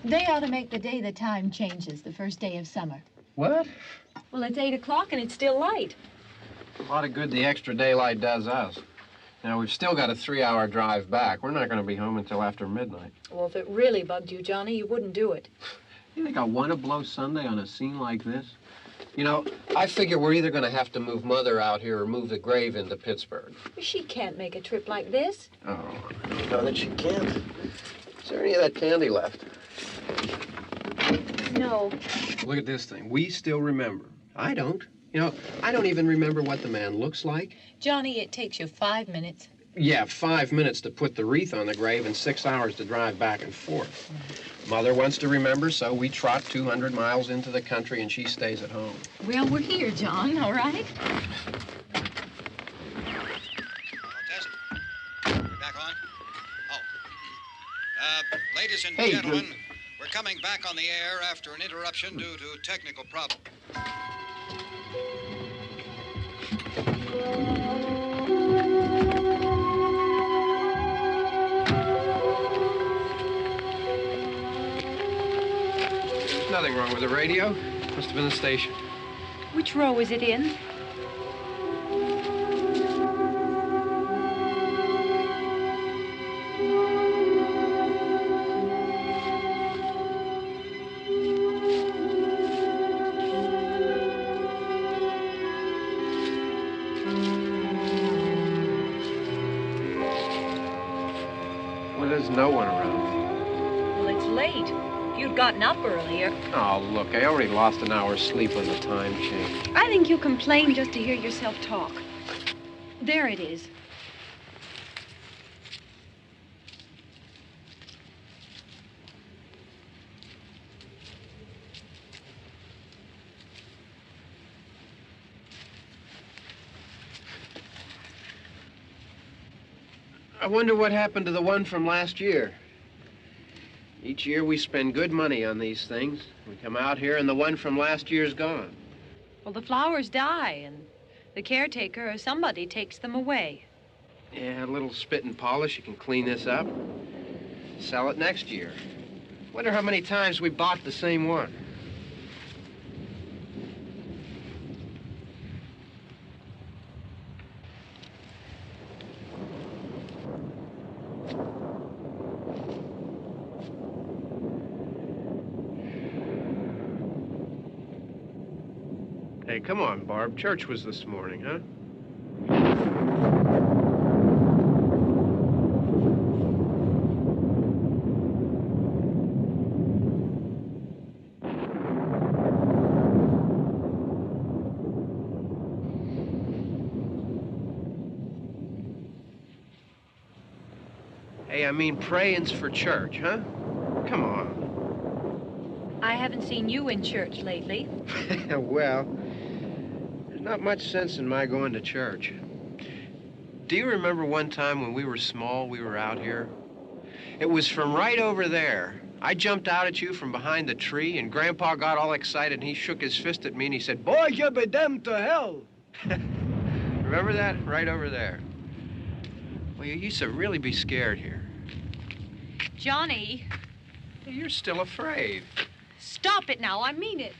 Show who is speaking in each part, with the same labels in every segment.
Speaker 1: They ought to make the day the time changes, the first day of summer.
Speaker 2: What?
Speaker 3: Well, it's 8 o'clock and it's still light.
Speaker 2: A lot of good the extra daylight does us. Now, we've still got a 3-hour drive back. We're not going to be home until after midnight.
Speaker 3: Well, if it really bugged you, Johnny, you wouldn't do it.
Speaker 2: You think I want to blow Sunday on a scene like this? You know, I figure we're either going to have to move Mother out here or move the grave into Pittsburgh.
Speaker 3: She can't make a trip like this.
Speaker 2: Oh, I don't know that she can't. Is there any of that candy left?
Speaker 3: No.
Speaker 2: Look at this thing. We still remember. I don't. You know, I don't even remember what the man looks like.
Speaker 1: Johnny, it takes you 5 minutes.
Speaker 2: Yeah, 5 minutes to put the wreath on the grave and 6 hours to drive back and forth. Mother wants to remember, so we trot 200 miles into the country and she stays at home.
Speaker 1: Well, we're here, John, all right?
Speaker 4: Test. We're back on? Oh. Ladies and
Speaker 2: Hey,
Speaker 4: gentlemen, we're coming back on the air after an interruption due to technical problem.
Speaker 2: There's nothing wrong with the radio. Must have been the station.
Speaker 3: Which row is it in?
Speaker 2: Well, there's no one around.
Speaker 3: Well, it's late. If you'd gotten up earlier.
Speaker 2: Oh, look, I already lost an hour's sleep on the time change.
Speaker 3: I think you complain just to hear yourself talk. There it is.
Speaker 2: I wonder what happened to the one from last year. Each year we spend good money on these things. We come out here and the one from last year's gone.
Speaker 3: Well, the flowers die, and the caretaker or somebody takes them away.
Speaker 2: Yeah, a little spit and polish. You can clean this up. Sell it next year. Wonder how many times we bought the same one. Hey, come on, Barb. Church was this morning, huh? Hey, I mean praying's for church, huh? Come on.
Speaker 3: I haven't seen you in church lately.
Speaker 2: Well, there's not much sense in my going to church. Do you remember one time when we were small, we were out here? It was from right over there. I jumped out at you from behind the tree, and Grandpa got all excited, and he shook his fist at me, and he said, "Boy, you be damned to hell." Remember that? Right over there. Well, you used to really be scared here.
Speaker 3: Johnny,
Speaker 2: You're still afraid.
Speaker 3: stop it now. I mean it.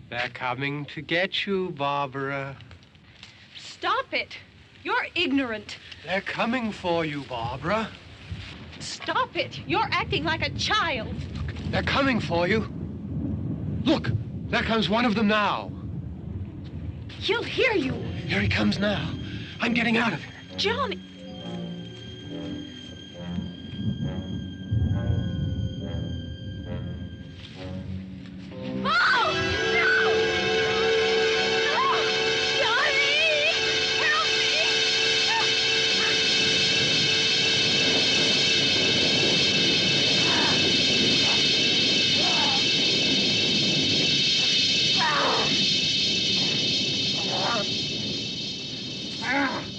Speaker 2: They're coming to get you, Barbara.
Speaker 3: Stop it. You're ignorant.
Speaker 2: They're coming for you, Barbara.
Speaker 3: Stop it. You're acting like a child.
Speaker 2: They're coming for you. Look, there comes one of them now.
Speaker 3: He'll hear you.
Speaker 2: Here he comes now. I'm getting out of here.
Speaker 3: Johnny. Oh! No! No! Johnny! Help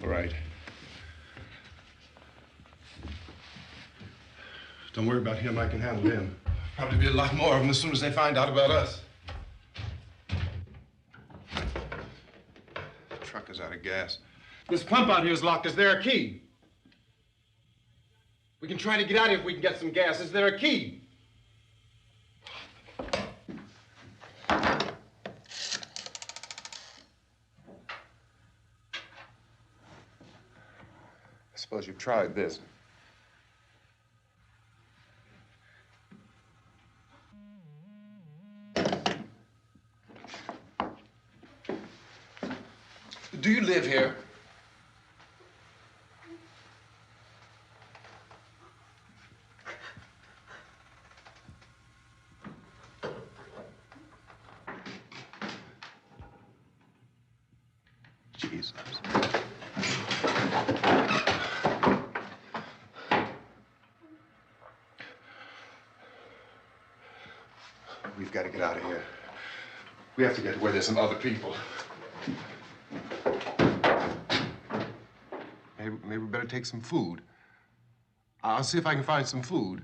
Speaker 5: All right. Don't worry about him. I can handle him. Probably be a lot more of them as soon as they find out about us. The truck is out of gas. This pump out here is locked. Is there a key? We can try to get out of here if we can get some gas. Is there a key? I suppose you've tried this. Do you live here? Jesus. We've got to get out of here. We have to get to where there's some other people. Maybe we better take some food. I'll see if I can find some food.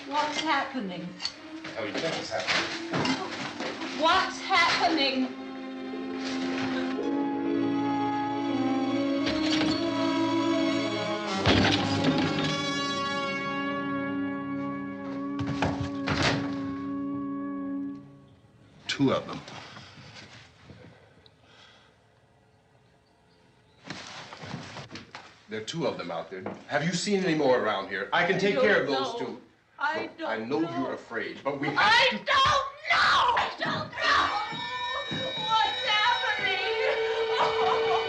Speaker 3: What's happening?
Speaker 5: Oh, you think it's happening?
Speaker 3: What's happening?
Speaker 5: Two of them. There are two of them out there. Have you seen any more around here? I can take care of those two.
Speaker 3: I
Speaker 5: Look, I know you're afraid, but we have
Speaker 3: I
Speaker 5: to...
Speaker 3: don't know! I don't know! What's happening? Oh.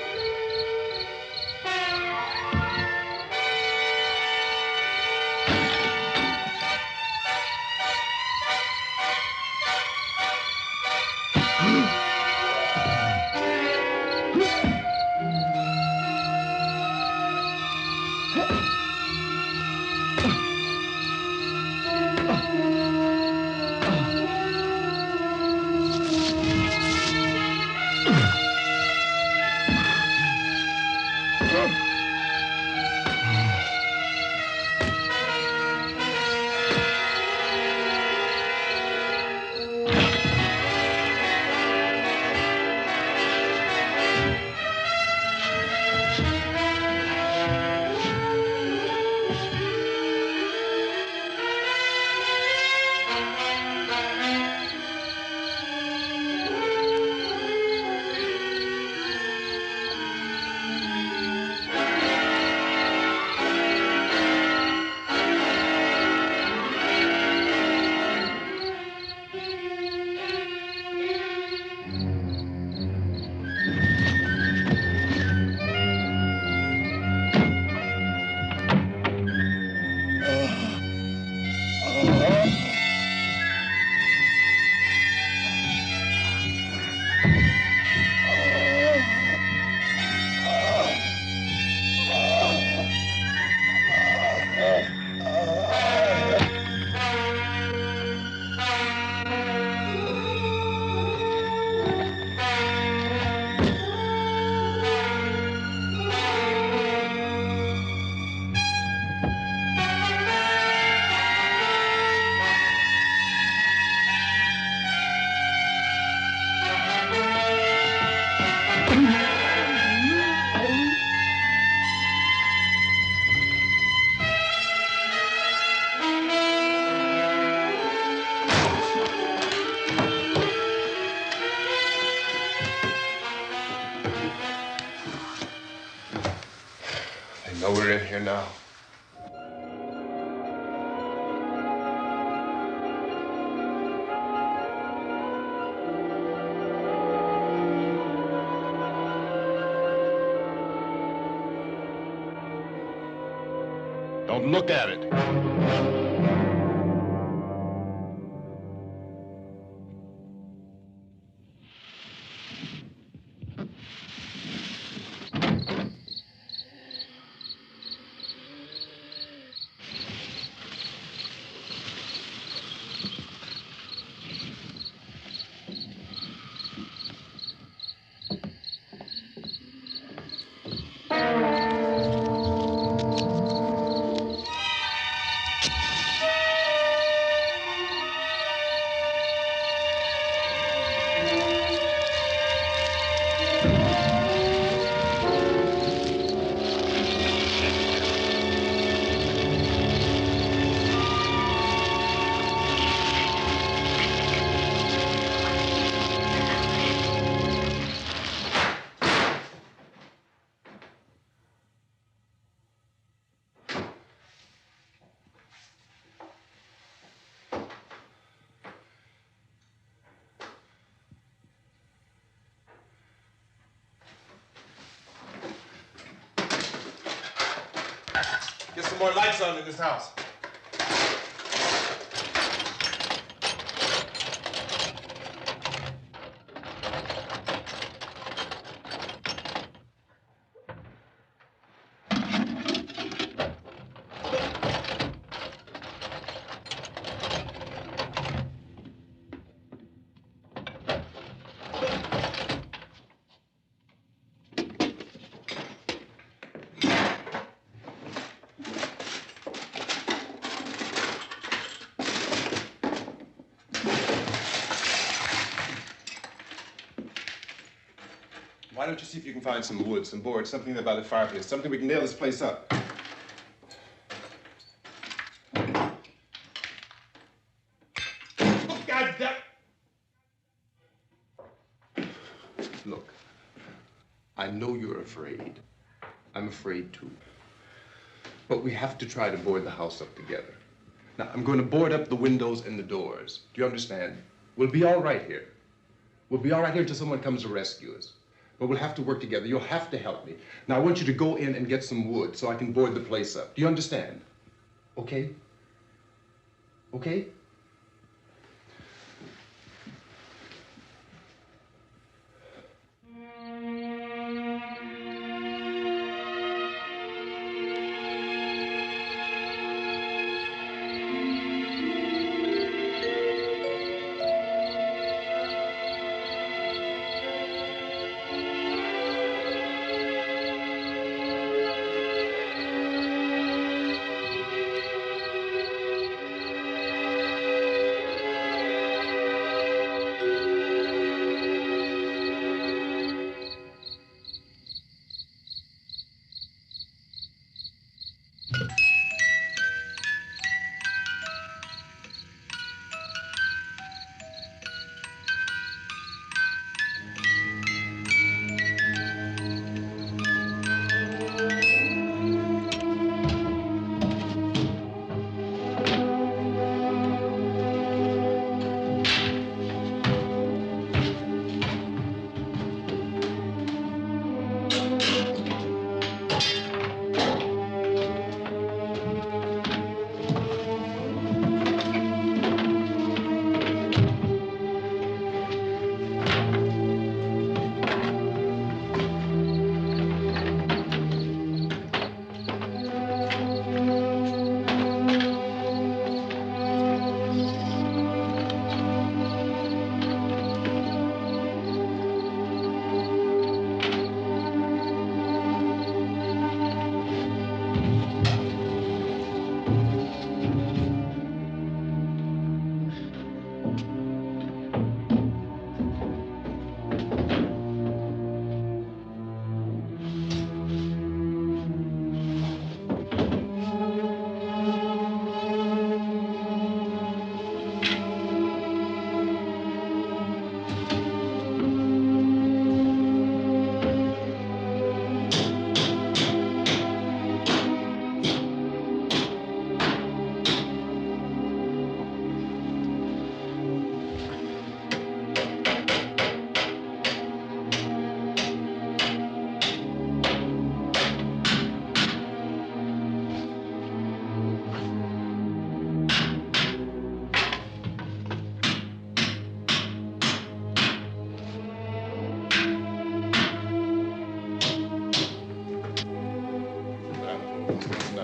Speaker 5: They know we're in here now. Don't look at it. Get some more lights on in this house. Why don't you see if you can find some wood, some boards, something there by the fireplace, something we can nail this place up. Oh, God damn! Look, I know you're afraid. I'm afraid too. But we have to try to board the house up together. Now, I'm going to board up the windows and the doors. Do you understand? We'll be all right here. We'll be all right here until someone comes to rescue us. But we'll have to work together. You'll have to help me. Now, I want you to go in and get some wood so I can board the place up. Do you understand? Okay? Okay?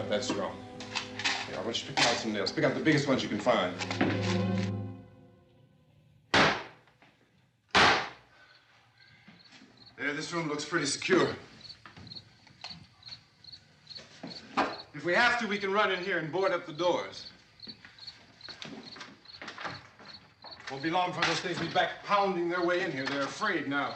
Speaker 5: not that strong. Here, I want you to pick out some nails. Pick out the biggest ones you can find. There, this room looks pretty secure. If we have to, we can run in here and board up the doors. Won't be long before those things be back pounding their way in here. They're afraid now.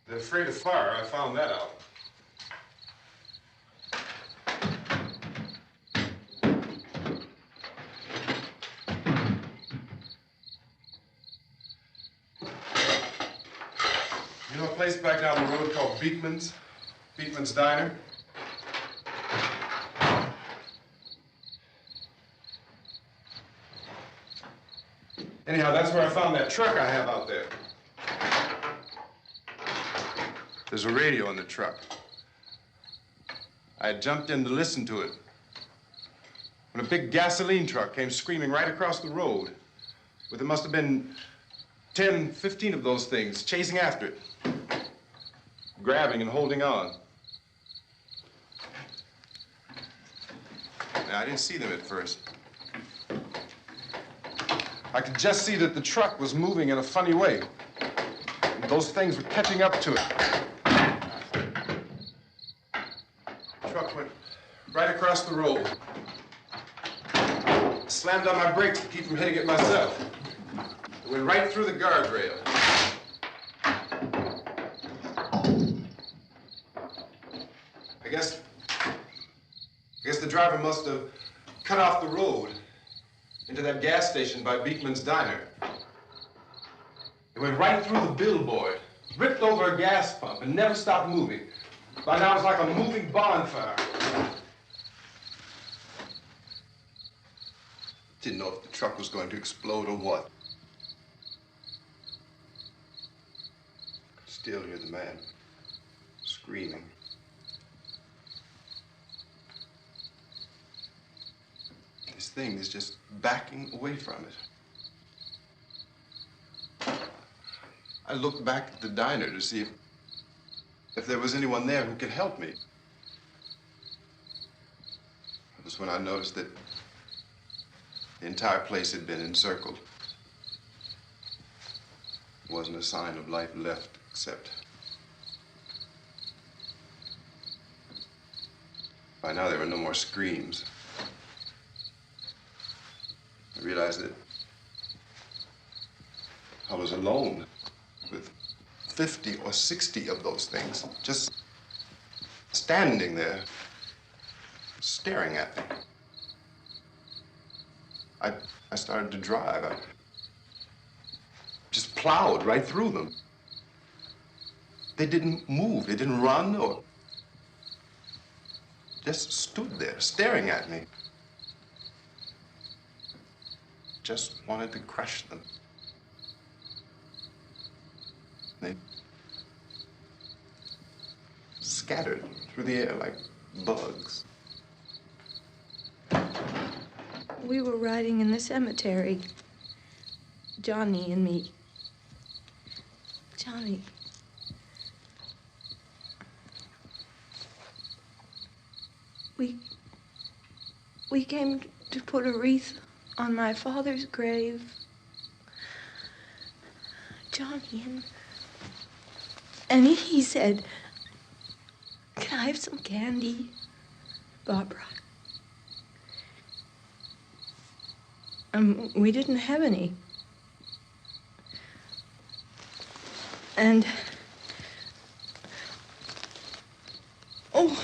Speaker 5: They're afraid of fire. I found that out. You know a place back down the road called Beekman's? Beekman's Diner? Anyhow, that's where I found that truck I have out there. There's a radio in the truck. I had jumped in to listen to it when a big gasoline truck came screaming right across the road. But there must have been 10, 15 of those things chasing after it, grabbing and holding on. Now, I didn't see them at first. I could just see that the truck was moving in a funny way. And those things were catching up to it. The truck went right across the road. Slammed on my brakes to keep from hitting it myself. It went right through the guardrail. I guess the driver must have cut off the road into that gas station by Beekman's Diner. It went right through the billboard, ripped over a gas pump, and never stopped moving. By now, it was like a moving bonfire. Didn't know if the truck was going to explode or what. Could still hear the man screaming. This thing is just backing away from it. I looked back at the diner to see if there was anyone there who could help me. It was when I noticed that the entire place had been encircled. There wasn't a sign of life left except by now there were no more screams. I realized that I was alone with 50 or 60 of those things, just standing there, staring at me. I started to drive. I just plowed right through them. They didn't move. They didn't run or just stood there, staring at me. Just wanted to crush them. They scattered through the air like bugs.
Speaker 6: We were riding in the cemetery, Johnny and me. Johnny. We came to put a wreath on my father's grave. Johnny, and he said, "Can I have some candy, Barbara?" We didn't have any. And, oh,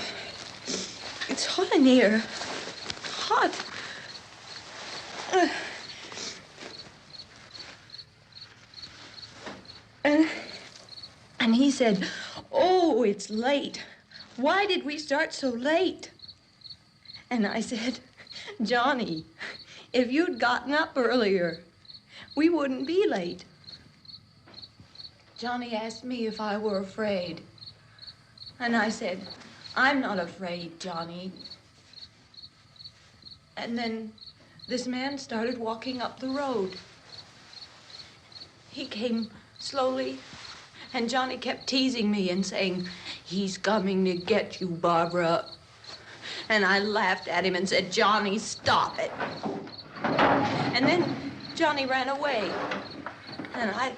Speaker 6: it's hot in here. Hot. And he said, "Oh, it's late. Why did we start so late?" And I said, "Johnny, if you'd gotten up earlier, we wouldn't be late." Johnny asked me if I were afraid. And I said, "I'm not afraid, Johnny." And then this man started walking up the road. He came slowly And Johnny kept teasing me and saying, "He's coming to get you, Barbara." And I laughed at him and said, "Johnny, stop it." And then Johnny ran away. And I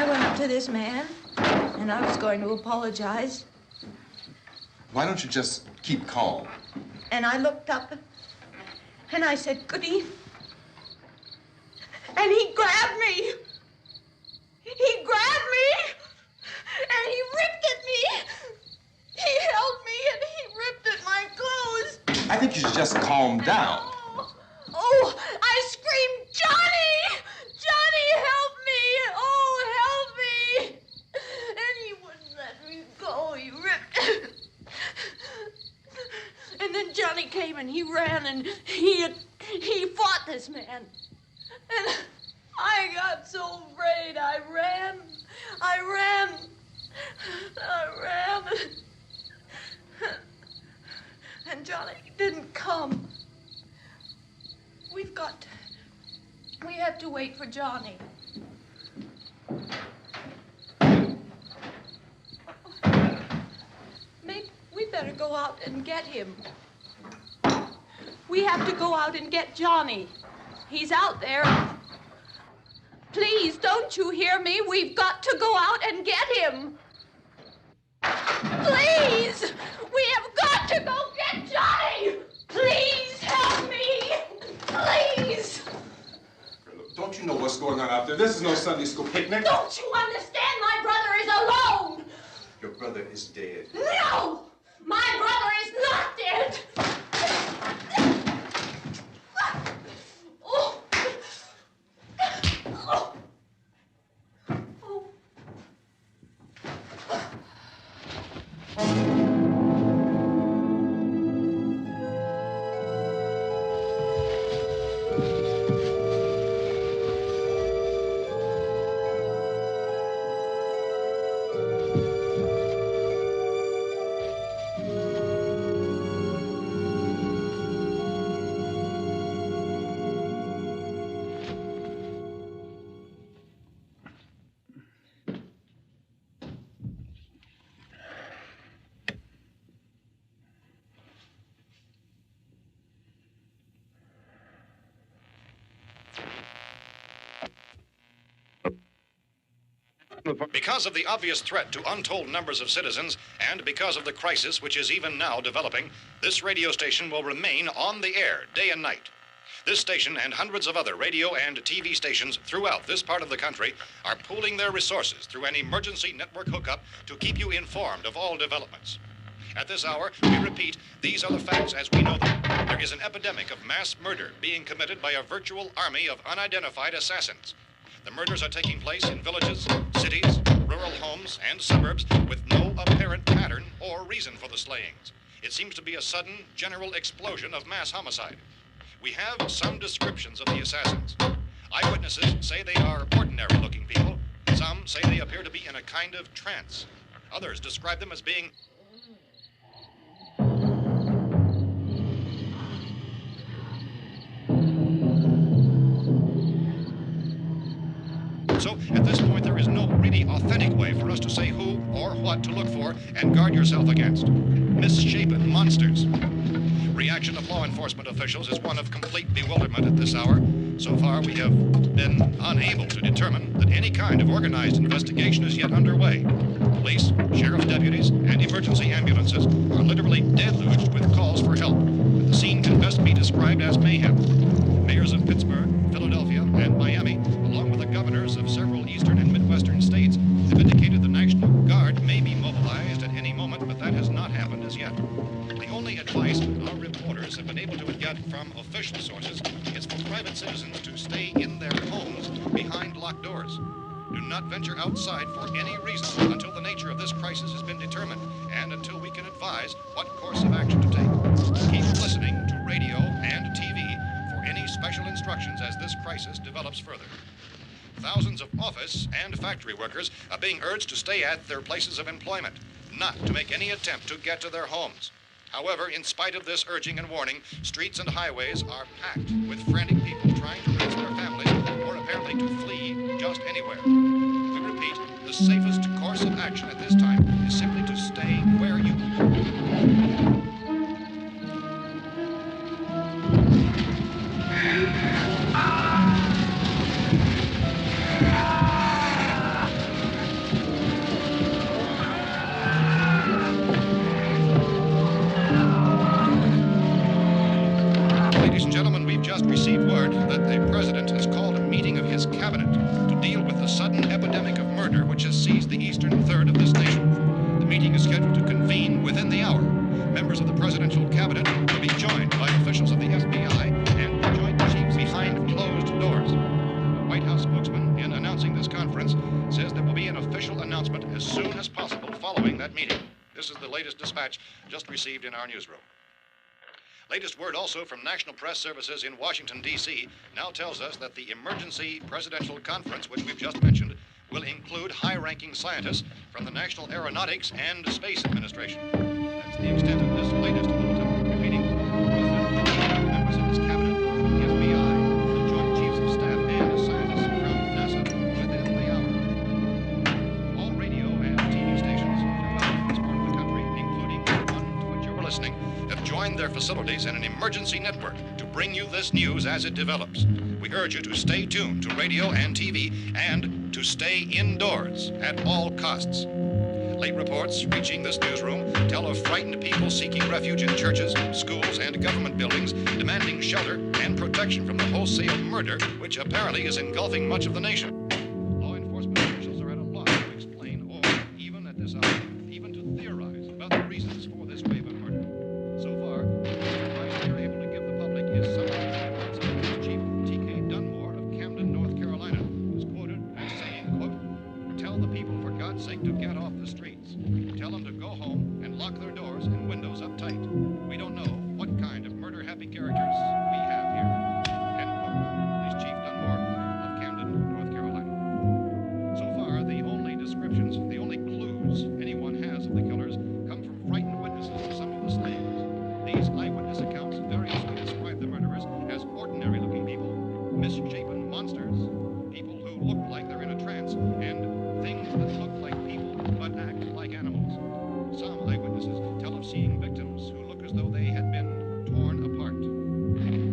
Speaker 6: went up to this man, and I was going to apologize.
Speaker 5: Why don't you just keep calm?
Speaker 6: And I looked up, and I said, "Good evening." And he grabbed me. He grabbed me, and he ripped at me. He held me, and he ripped at my clothes.
Speaker 5: I think you should just calm down.
Speaker 6: Oh, I screamed, "Johnny! Johnny, help me! Oh, help me!" And he wouldn't let me go. He ripped. And then Johnny came and he ran and he fought this man. And I got so afraid. I ran. And Johnny didn't come. We have to wait for Johnny. Maybe we better go out and get him. We have to go out and get Johnny. He's out there. Please, don't you hear me? We've got to go out and get him. Please! We have got to go get Johnny! Please help me! Please!
Speaker 5: Don't you know what's going on out there? This is no Sunday school picnic.
Speaker 6: Don't you understand? My brother is alone!
Speaker 5: Your brother is dead.
Speaker 6: No! My brother is not dead! Oh. Oh. Oh.
Speaker 4: Because of the obvious threat to untold numbers of citizens, and because of the crisis which is even now developing, this radio station will remain on the air day and night. This station and hundreds of other radio and TV stations throughout this part of the country are pooling their resources through an emergency network hookup to keep you informed of all developments. At this hour, we repeat, these are the facts as we know them. There is an epidemic of mass murder being committed by a virtual army of unidentified assassins. The murders are taking place in villages, cities, rural homes, and suburbs with no apparent pattern or reason for the slayings. It seems to be a sudden, general explosion of mass homicide. We have some descriptions of the assassins. Eyewitnesses say they are ordinary-looking people. Some say they appear to be in a kind of trance. Others describe them as being So, at this point, there is no really authentic way for us to say who or what to look for and guard yourself against. Misshapen monsters. Reaction of law enforcement officials is one of complete bewilderment at this hour. So far, we have been unable to determine that any kind of organized investigation is yet underway. Police, sheriff's deputies, and emergency ambulances are literally deluged with calls for help. And the scene can best be described as mayhem. Mayors of Pittsburgh, Philadelphia, and Miami, along with the governors of several eastern and midwestern states, have indicated the National Guard may be mobilized at any moment, but that has not happened as yet. The only advice our reporters have been able to get from official sources is for private citizens to stay in their homes behind locked doors. Do not venture outside for any reason until the nature of this crisis has been determined and until we can advise what course of action to take. Keep listening to radio and TV for any special instructions as this crisis develops further. Thousands of office and factory workers are being urged to stay at their places of employment, not to make any attempt to get to their homes. However, in spite of this urging and warning, streets and highways are packed with frantic people trying to reach their families or apparently to flee just anywhere. We repeat, the the safest course of action at this time is simply to stay where you are. Ladies and gentlemen, we've just received word that the President has called a meeting of his cabinet to deal with the sudden epidemic of murder which has seized the eastern third of this nation. The meeting is scheduled to convene within the hour. Members of the presidential cabinet will be joined by officials of the FBI and the Joint Chiefs behind closed doors. The White House spokesman, in announcing this conference, says there will be an official announcement as soon as possible following that meeting. This is the latest dispatch just received in our newsroom. Latest word also from National Press Services in Washington, D.C. now tells us that the emergency presidential conference, which we've just mentioned, will include high-ranking scientists from the National Aeronautics and Space Administration. That's the extent of this latest bulletin. Repeating, the President, members of his cabinet, the FBI, the Joint Chiefs of Staff, and scientists from NASA within the hour. All radio and TV stations throughout this part of the country, including the one to which you're listening, have joined their facilities in an emergency network to bring you this news as it develops. We urge you to stay tuned to radio and TV and to stay indoors at all costs. Late reports reaching this newsroom tell of frightened people seeking refuge in churches, schools, and government buildings, demanding shelter and protection from the wholesale murder which apparently is engulfing much of the nation. Law enforcement officials are at a loss to explain or, even at this hour, even to theorize about the reasons for this wave of murder. So far, the advice we are able to give the public is some of the words of Police Chief T.K. Dunmore of Camden, North Carolina, who's quoted as saying, quote, "Tell the people, for God's sake, to get off the streets. Tell them to go home and lock their doors and windows up tight. We don't know what kind of murder-happy characters we have here." End quote. Police Chief Dunmore of Camden, North Carolina. So far, the only descriptions, the only clues anyone has of the killers come from frightened witnesses to some of the slayings. These eyewitness accounts variously describe the murderers as ordinary-looking people, misshapen monsters, people who look like they're in a trance, and things that look like people but act like animals. Some eyewitnesses tell of seeing victims who look as though they had been torn apart.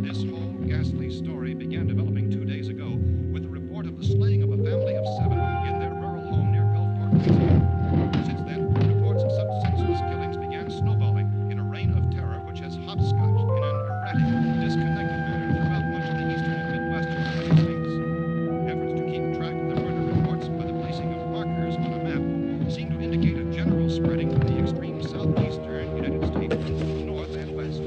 Speaker 4: This whole ghastly story began developing 2 days ago with the report of the slaying of a family of 7 in their rural home near Gulfport, Louisiana. Since then, reports of such senseless killings began snowballing in a reign of terror which has hopscotched in an erratic, disconnected manner throughout much of the eastern and midwestern United States. Efforts to keep track of the murder reports by the placing of markers on a map seem to indicate a general spreading of the extreme southeastern United States from the north and west.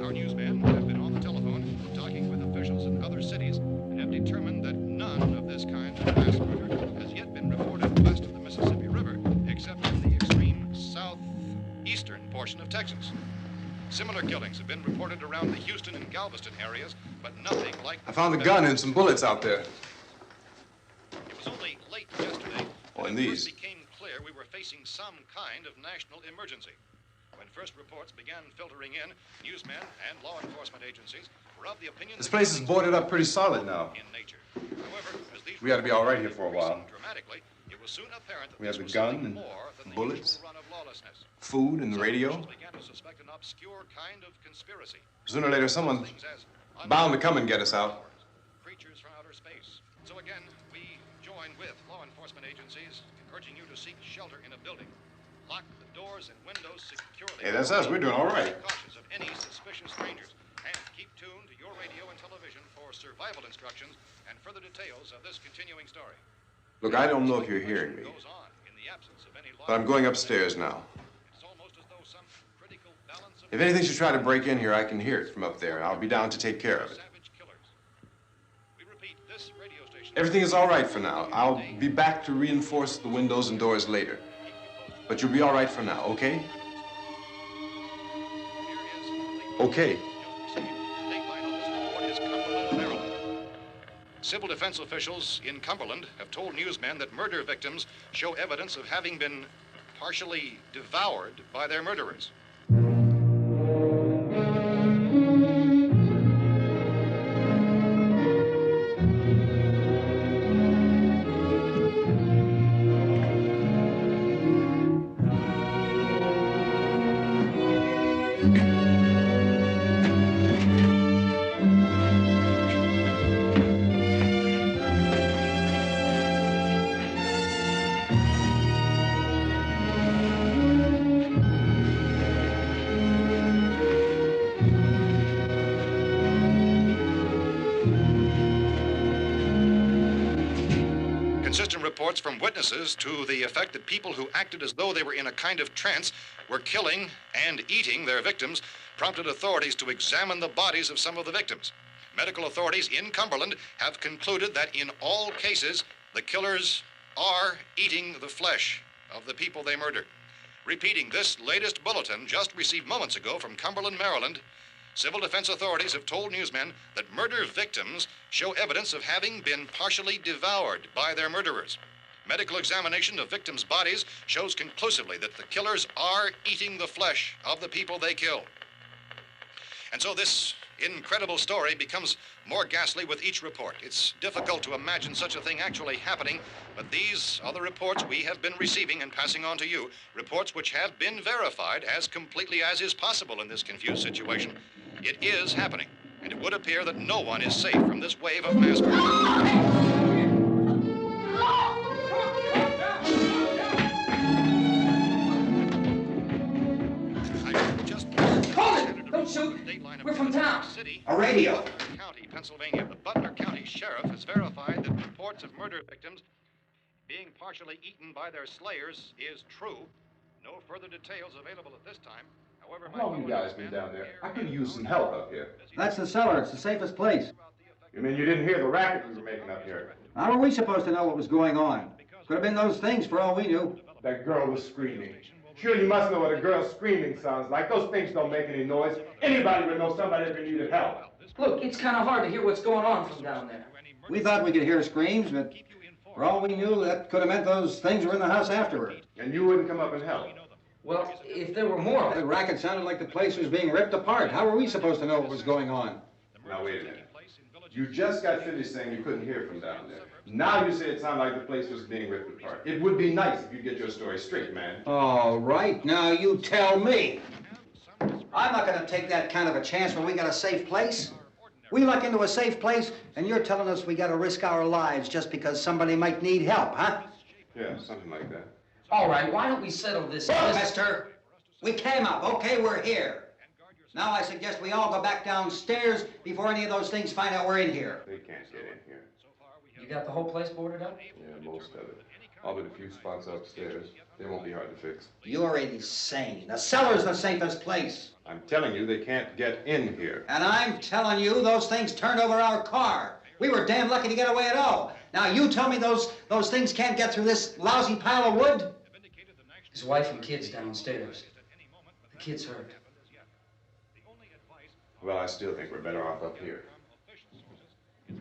Speaker 4: Our newsmen have been on the telephone talking with officials in other cities and have determined that none of this kind of mass murder has yet been reported west of the Mississippi River, except in the extreme southeastern portion of Texas. Similar killings have been reported around the Houston and Galveston areas, but nothing like...
Speaker 5: I found a gun and some bullets out there.
Speaker 4: It was only late yesterday
Speaker 5: Oh, and
Speaker 4: that it
Speaker 5: these.
Speaker 4: first became clear we were facing some kind of national emergency. When first reports began filtering in, newsmen and law enforcement agencies were of the opinion
Speaker 5: This
Speaker 4: that
Speaker 5: place is
Speaker 4: killings
Speaker 5: boarded
Speaker 4: were
Speaker 5: up pretty solid now.
Speaker 4: in nature. However, as these
Speaker 5: We ought to be all right here
Speaker 4: reports
Speaker 5: for a while.
Speaker 4: increased dramatically, it was soon apparent that
Speaker 5: We have
Speaker 4: this
Speaker 5: the
Speaker 4: was
Speaker 5: gun
Speaker 4: something
Speaker 5: and
Speaker 4: more than the
Speaker 5: bullets,
Speaker 4: usual run of lawlessness.
Speaker 5: food and the
Speaker 4: Some
Speaker 5: radio.
Speaker 4: officials began to suspect an obscure kind of conspiracy.
Speaker 5: Sooner or later, someone's
Speaker 4: Things as
Speaker 5: bound to come and get us out.
Speaker 4: creatures from outer space. So again, we join with law enforcement agencies, urging you to seek shelter in a building. Lock the doors and windows securely.
Speaker 5: Hey, that's us. We're doing all right.
Speaker 4: Be cautious of any suspicious strangers, and keep tuned to your radio and television for survival instructions and further details of this continuing story.
Speaker 5: Look, I don't know if you're hearing me,
Speaker 4: Goes on in the absence of any law
Speaker 5: but I'm going upstairs now.
Speaker 4: It's almost as though some critical balance of
Speaker 5: If anything should try to break in here, I can hear it from up there, and I'll be down to take care of it.
Speaker 4: savage killers. We repeat, this radio station.
Speaker 5: Everything is all right for now. I'll be back to reinforce the windows and doors later. But you'll be all right for now, okay? Okay.
Speaker 4: Civil defense officials in Cumberland have told newsmen that murder victims show evidence of having been partially devoured by their murderers. Consistent reports from witnesses to the effect that people who acted as though they were in a kind of trance were killing and eating their victims prompted authorities to examine the bodies of some of the victims. Medical authorities in Cumberland have concluded that in all cases, the killers are eating the flesh of the people they murdered. Repeating this latest bulletin just received moments ago from Cumberland, Maryland, civil defense authorities have told newsmen that murder victims show evidence of having been partially devoured by their murderers. Medical examination of victims' bodies shows conclusively that the killers are eating the flesh of the people they kill. And so this incredible story becomes more ghastly with each report. It's difficult to imagine such a thing actually happening, but these are the reports we have been receiving and passing on to you, reports which have been verified as completely as is possible in this confused situation. It is happening, and it would appear that no one is safe from this wave of mass murder.
Speaker 7: Don't shoot! We're from town.
Speaker 4: A
Speaker 7: radio.
Speaker 4: County, Pennsylvania. The Butler County Sheriff has verified that reports of murder victims being partially eaten by their slayers is true. No further details available at this time. However,
Speaker 5: how long you guys been down there? I could use some help up here.
Speaker 8: That's the cellar. It's the safest place.
Speaker 5: You mean you didn't hear the racket we were making up here?
Speaker 8: How were we supposed to know what was going on? Could have been those things for all we knew.
Speaker 5: That girl was screaming. Sure, you must know what a girl screaming sounds like. Those things don't make any noise. Anybody would know somebody ever needed help.
Speaker 7: Look, it's kind of hard to hear what's going on from down there.
Speaker 8: We thought we could hear screams, but for all we knew, that could have meant those things were in the house afterward.
Speaker 5: And you wouldn't come up and help?
Speaker 7: Well, if there were more...
Speaker 8: The racket sounded like the place was being ripped apart. How were we supposed to know what was going on?
Speaker 5: Now, wait a minute. You just got finished saying you couldn't hear from down there. Now you say it sounded like the place was being ripped apart. It would be nice if you get your story straight, man.
Speaker 8: All right, now you tell me. I'm not going to take that kind of a chance when we got a safe place. We luck into a safe place, and you're telling us we got to risk our lives just because somebody might need help, huh?
Speaker 5: Yeah, something like that.
Speaker 7: All right, why don't we settle this?
Speaker 8: Look, mister, we came up. Okay, we're here. Now I suggest we all go back downstairs before any of those things find out we're in here.
Speaker 5: They can't get in here.
Speaker 7: You got the whole place boarded up?
Speaker 5: Yeah, most of it. All but a few spots upstairs. They won't be hard to fix.
Speaker 8: You're insane. The cellar's the safest place.
Speaker 5: I'm telling you, they can't get in here.
Speaker 8: And I'm telling you, those things turned over our car. We were damn lucky to get away at all. Now you tell me those things can't get through this lousy pile of wood?
Speaker 7: His wife and kids downstairs. The kid's hurt.
Speaker 5: Well, I still think we're better off up here.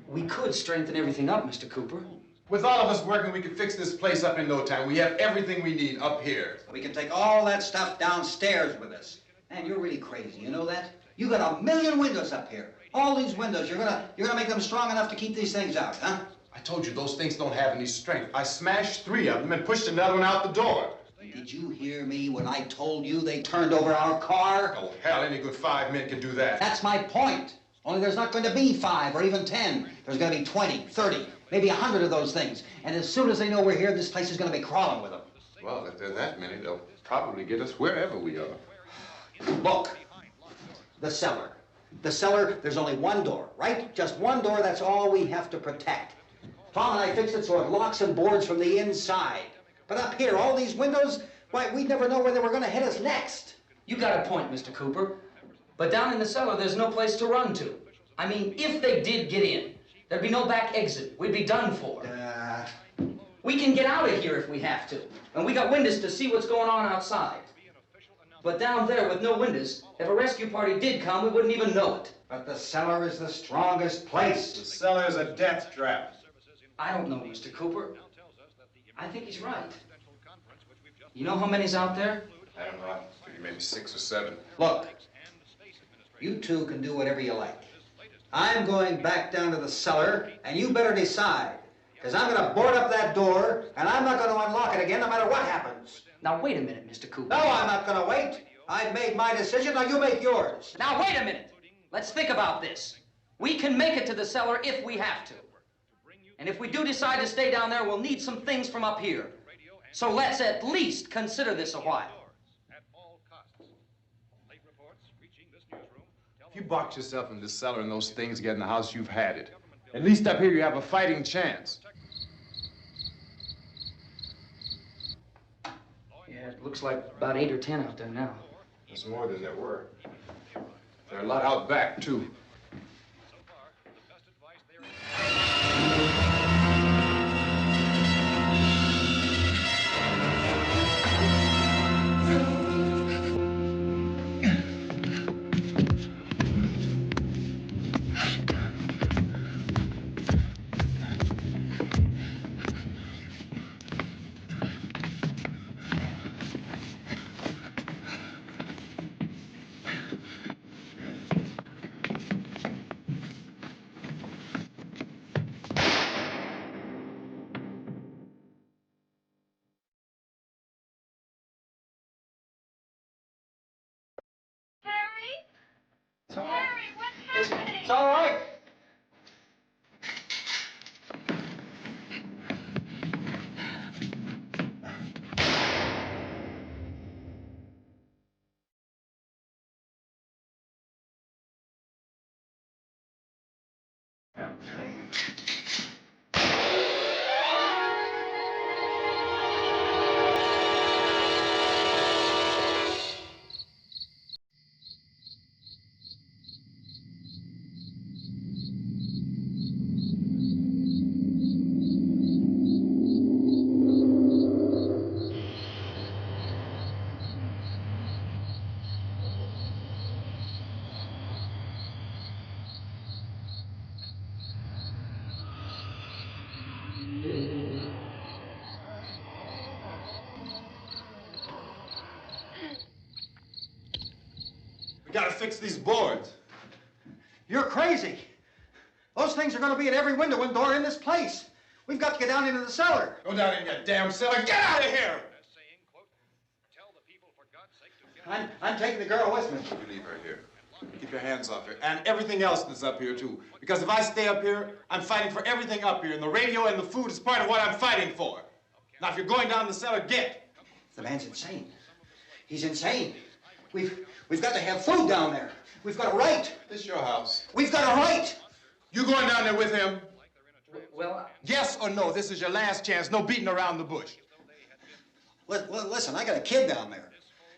Speaker 7: We could strengthen everything up, Mr. Cooper.
Speaker 5: With all of us working, we could fix this place up in no time. We have everything we need up here.
Speaker 8: We can take all that stuff downstairs with us. Man, you're really crazy, you know that? You got 1,000,000 windows up here. All these windows, you're gonna make them strong enough to keep these things out, huh?
Speaker 5: I told you, those things don't have any strength. I smashed 3 of them and pushed another one out the door.
Speaker 8: Did you hear me when I told you they turned over our car?
Speaker 5: Oh, hell, any good 5 men can do that.
Speaker 8: That's my point. Only there's not going to be 5 or even 10. There's going to be 20, 30, maybe 100 of those things. And as soon as they know we're here, this place is going to be crawling with them.
Speaker 5: Well, if there are that many, they'll probably get us wherever we are.
Speaker 8: Look, the cellar. The cellar, there's only one door, right? Just one door, that's all we have to protect. Tom and I fixed it so it locks and boards from the inside. But up here, all these windows, why, we'd never know where they were going to hit us next.
Speaker 7: You got a point, Mr. Cooper. But down in the cellar, there's no place to run to. I mean, if they did get in, there'd be no back exit. We'd be done for. We can get out of here if we have to. And we got windows to see what's going on outside. But down there with no windows, if a rescue party did come, we wouldn't even know it.
Speaker 8: But the cellar is the strongest place.
Speaker 5: The cellar is a death trap.
Speaker 7: I don't know, Mr. Cooper. I think he's right. You know how many's out there?
Speaker 5: I don't know. Maybe 6 or 7.
Speaker 8: Look, you two can do whatever you like. I'm going back down to the cellar, and you better decide. Because I'm going to board up that door, and I'm not going to unlock it again no matter what happens.
Speaker 7: Now, wait a minute, Mr. Cooper.
Speaker 8: No, I'm not going to wait. I've made my decision, now you make yours.
Speaker 7: Now, wait a minute. Let's think about this. We can make it to the cellar if we have to. And if we do decide to stay down there, we'll need some things from up here. So let's at least consider this a while.
Speaker 5: If you box yourself in this cellar and those things get in the house, you've had it. At least up here you have a fighting chance.
Speaker 7: Yeah, it looks like about 8 or 10 out there now.
Speaker 5: There's more than there were. There are a lot out back, too.
Speaker 7: It's all right.
Speaker 9: We gotta fix these boards.
Speaker 8: You're crazy. Those things are going to be at every window and door in this place. We've got to get down into the cellar.
Speaker 9: Go down in your damn cellar. Get out of here!
Speaker 8: I'm taking the girl with me.
Speaker 9: You leave her here. Keep your hands off her. And everything else that's up here, too. Because if I stay up here, I'm fighting for everything up here. And the radio and the food is part of what I'm fighting for. Now, if you're going down the cellar, get.
Speaker 8: The man's insane. He's insane. We've got to have food down there. We've got a right.
Speaker 9: This is your house.
Speaker 8: We've got a right.
Speaker 9: You going down there with him?
Speaker 7: Well,
Speaker 9: Yes or no? This is your last chance. No beating around the bush.
Speaker 8: Listen, I got a kid down there.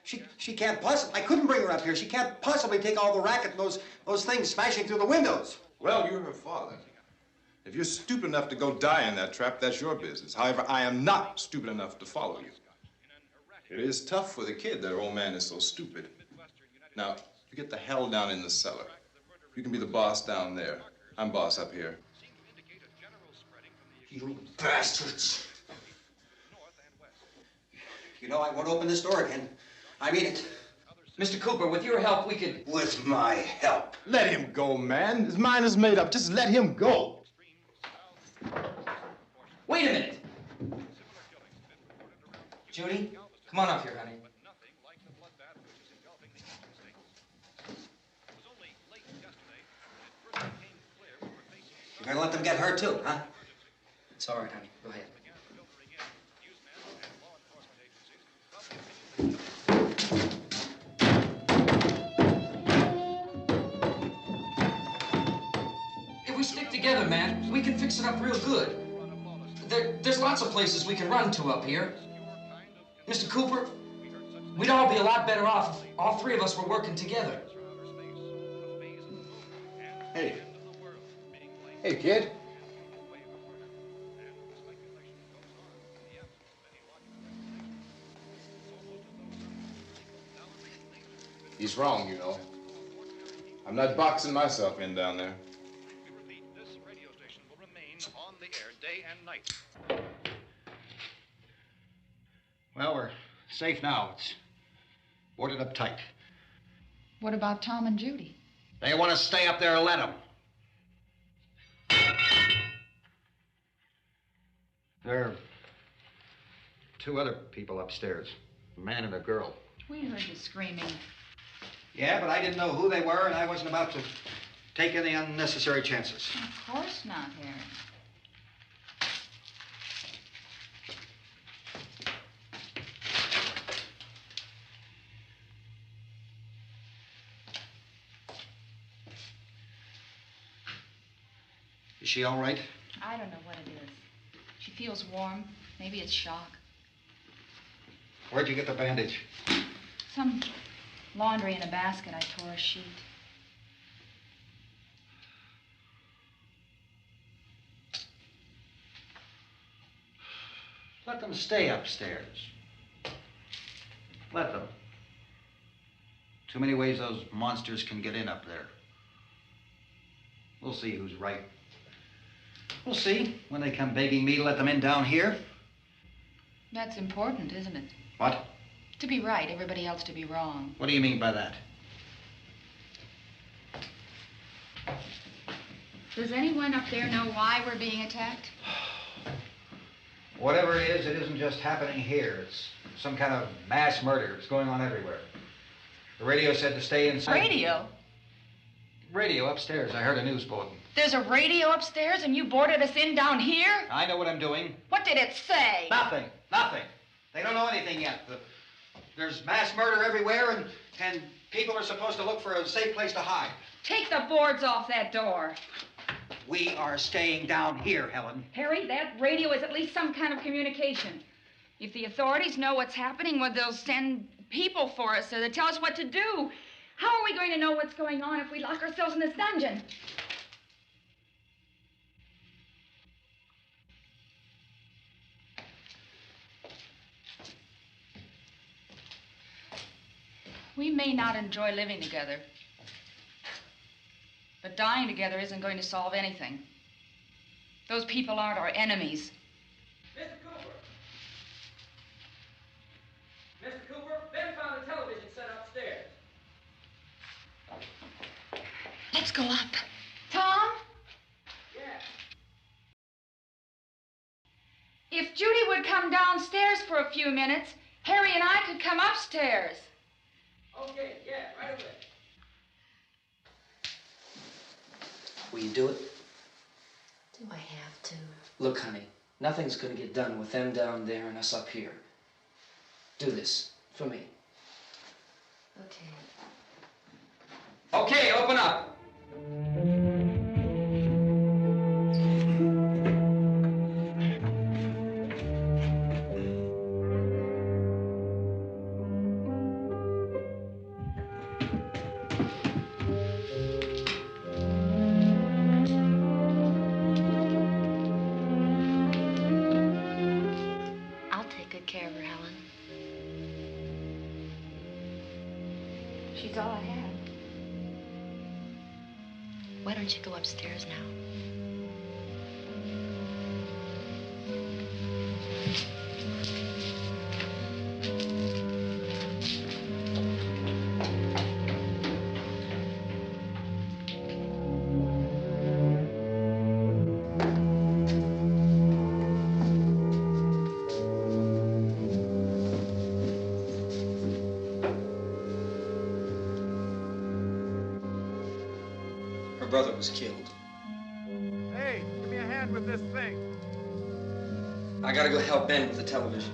Speaker 8: She can't possibly, I couldn't bring her up here. She can't possibly take all the racket and those things smashing through the windows.
Speaker 9: Well, you're her father. If you're stupid enough to go die in that trap, that's your business. However, I am not stupid enough to follow you. It is tough for the kid that her old man is so stupid. Now, you get the hell down in the cellar. You can be the boss down there. I'm boss up here.
Speaker 8: You bastards. You know, I won't open this door again. I mean it.
Speaker 7: Mr. Cooper, with your help, we could...
Speaker 8: With my help.
Speaker 9: Let him go, man. His mind is made up. Just let him go.
Speaker 7: Wait a minute. Judy, come on up here, honey.
Speaker 8: You're gonna let them get hurt too, huh?
Speaker 7: It's all right, honey. Go ahead. If we stick together, man, we can fix it up real good. There's lots of places we can run to up here. Mr. Cooper, we'd all be a lot better off if all three of us were working together.
Speaker 2: Hey. Hey, kid.
Speaker 9: He's wrong, you know. I'm not boxing myself in down there.
Speaker 4: This radio station will remain on the air day and night.
Speaker 8: Well, we're safe now. It's boarded up tight.
Speaker 1: What about Tom and Judy?
Speaker 8: They want to stay up there, let them. There are two other people upstairs, a man and a girl.
Speaker 1: We heard you screaming.
Speaker 8: Yeah, but I didn't know who they were, and I wasn't about to take any unnecessary chances.
Speaker 1: Of course not, Harry.
Speaker 8: Is she all right?
Speaker 1: I don't know what it is. She feels warm. Maybe it's shock.
Speaker 8: Where'd you get the bandage?
Speaker 10: Some laundry in a basket. I tore a sheet.
Speaker 8: Let them stay upstairs. Let them. Too many ways those monsters can get in up there. We'll see who's right. We'll see when they come begging me to let them in down here.
Speaker 10: That's important, isn't it?
Speaker 8: What?
Speaker 10: To be right, everybody else to be wrong.
Speaker 8: What do you mean by that?
Speaker 10: Does anyone up there know why we're being attacked?
Speaker 8: Whatever it isn't just happening here. It's some kind of mass murder. It's going on everywhere. The radio said to stay inside.
Speaker 10: Radio?
Speaker 8: Radio upstairs. I heard a news bulletin.
Speaker 10: There's a radio upstairs and you boarded us in down here?
Speaker 8: I know what I'm doing.
Speaker 10: What did it say?
Speaker 8: Nothing. Nothing. They don't know anything yet. There's mass murder everywhere and people are supposed to look for a safe place to hide.
Speaker 10: Take the boards off that door.
Speaker 8: We are staying down here, Helen.
Speaker 10: Harry, that radio is at least some kind of communication. If the authorities know what's happening, well, they'll send people for us so they'll tell us what to do. How are we going to know what's going on if we lock ourselves in this dungeon? We may not enjoy living together, but dying together isn't going to solve anything. Those people aren't our enemies.
Speaker 7: Mr. Cooper! Mr. Cooper, Ben found a television set upstairs.
Speaker 10: Let's go up. Tom?
Speaker 7: Yeah.
Speaker 10: If Judy would come downstairs for a few minutes, Harry and I could come upstairs.
Speaker 7: Okay, yeah, right away.
Speaker 11: Will you do it?
Speaker 1: Do I have to?
Speaker 11: Look, honey, nothing's gonna get done with them down there and us up here. Do this for me.
Speaker 1: Okay.
Speaker 7: Okay, open up.
Speaker 1: I'll take good care of her, Helen.
Speaker 10: She's all I have.
Speaker 1: Why don't you go upstairs now?
Speaker 11: Her brother was killed.
Speaker 9: Hey, give me a hand with this thing.
Speaker 11: I gotta go help Ben with the television.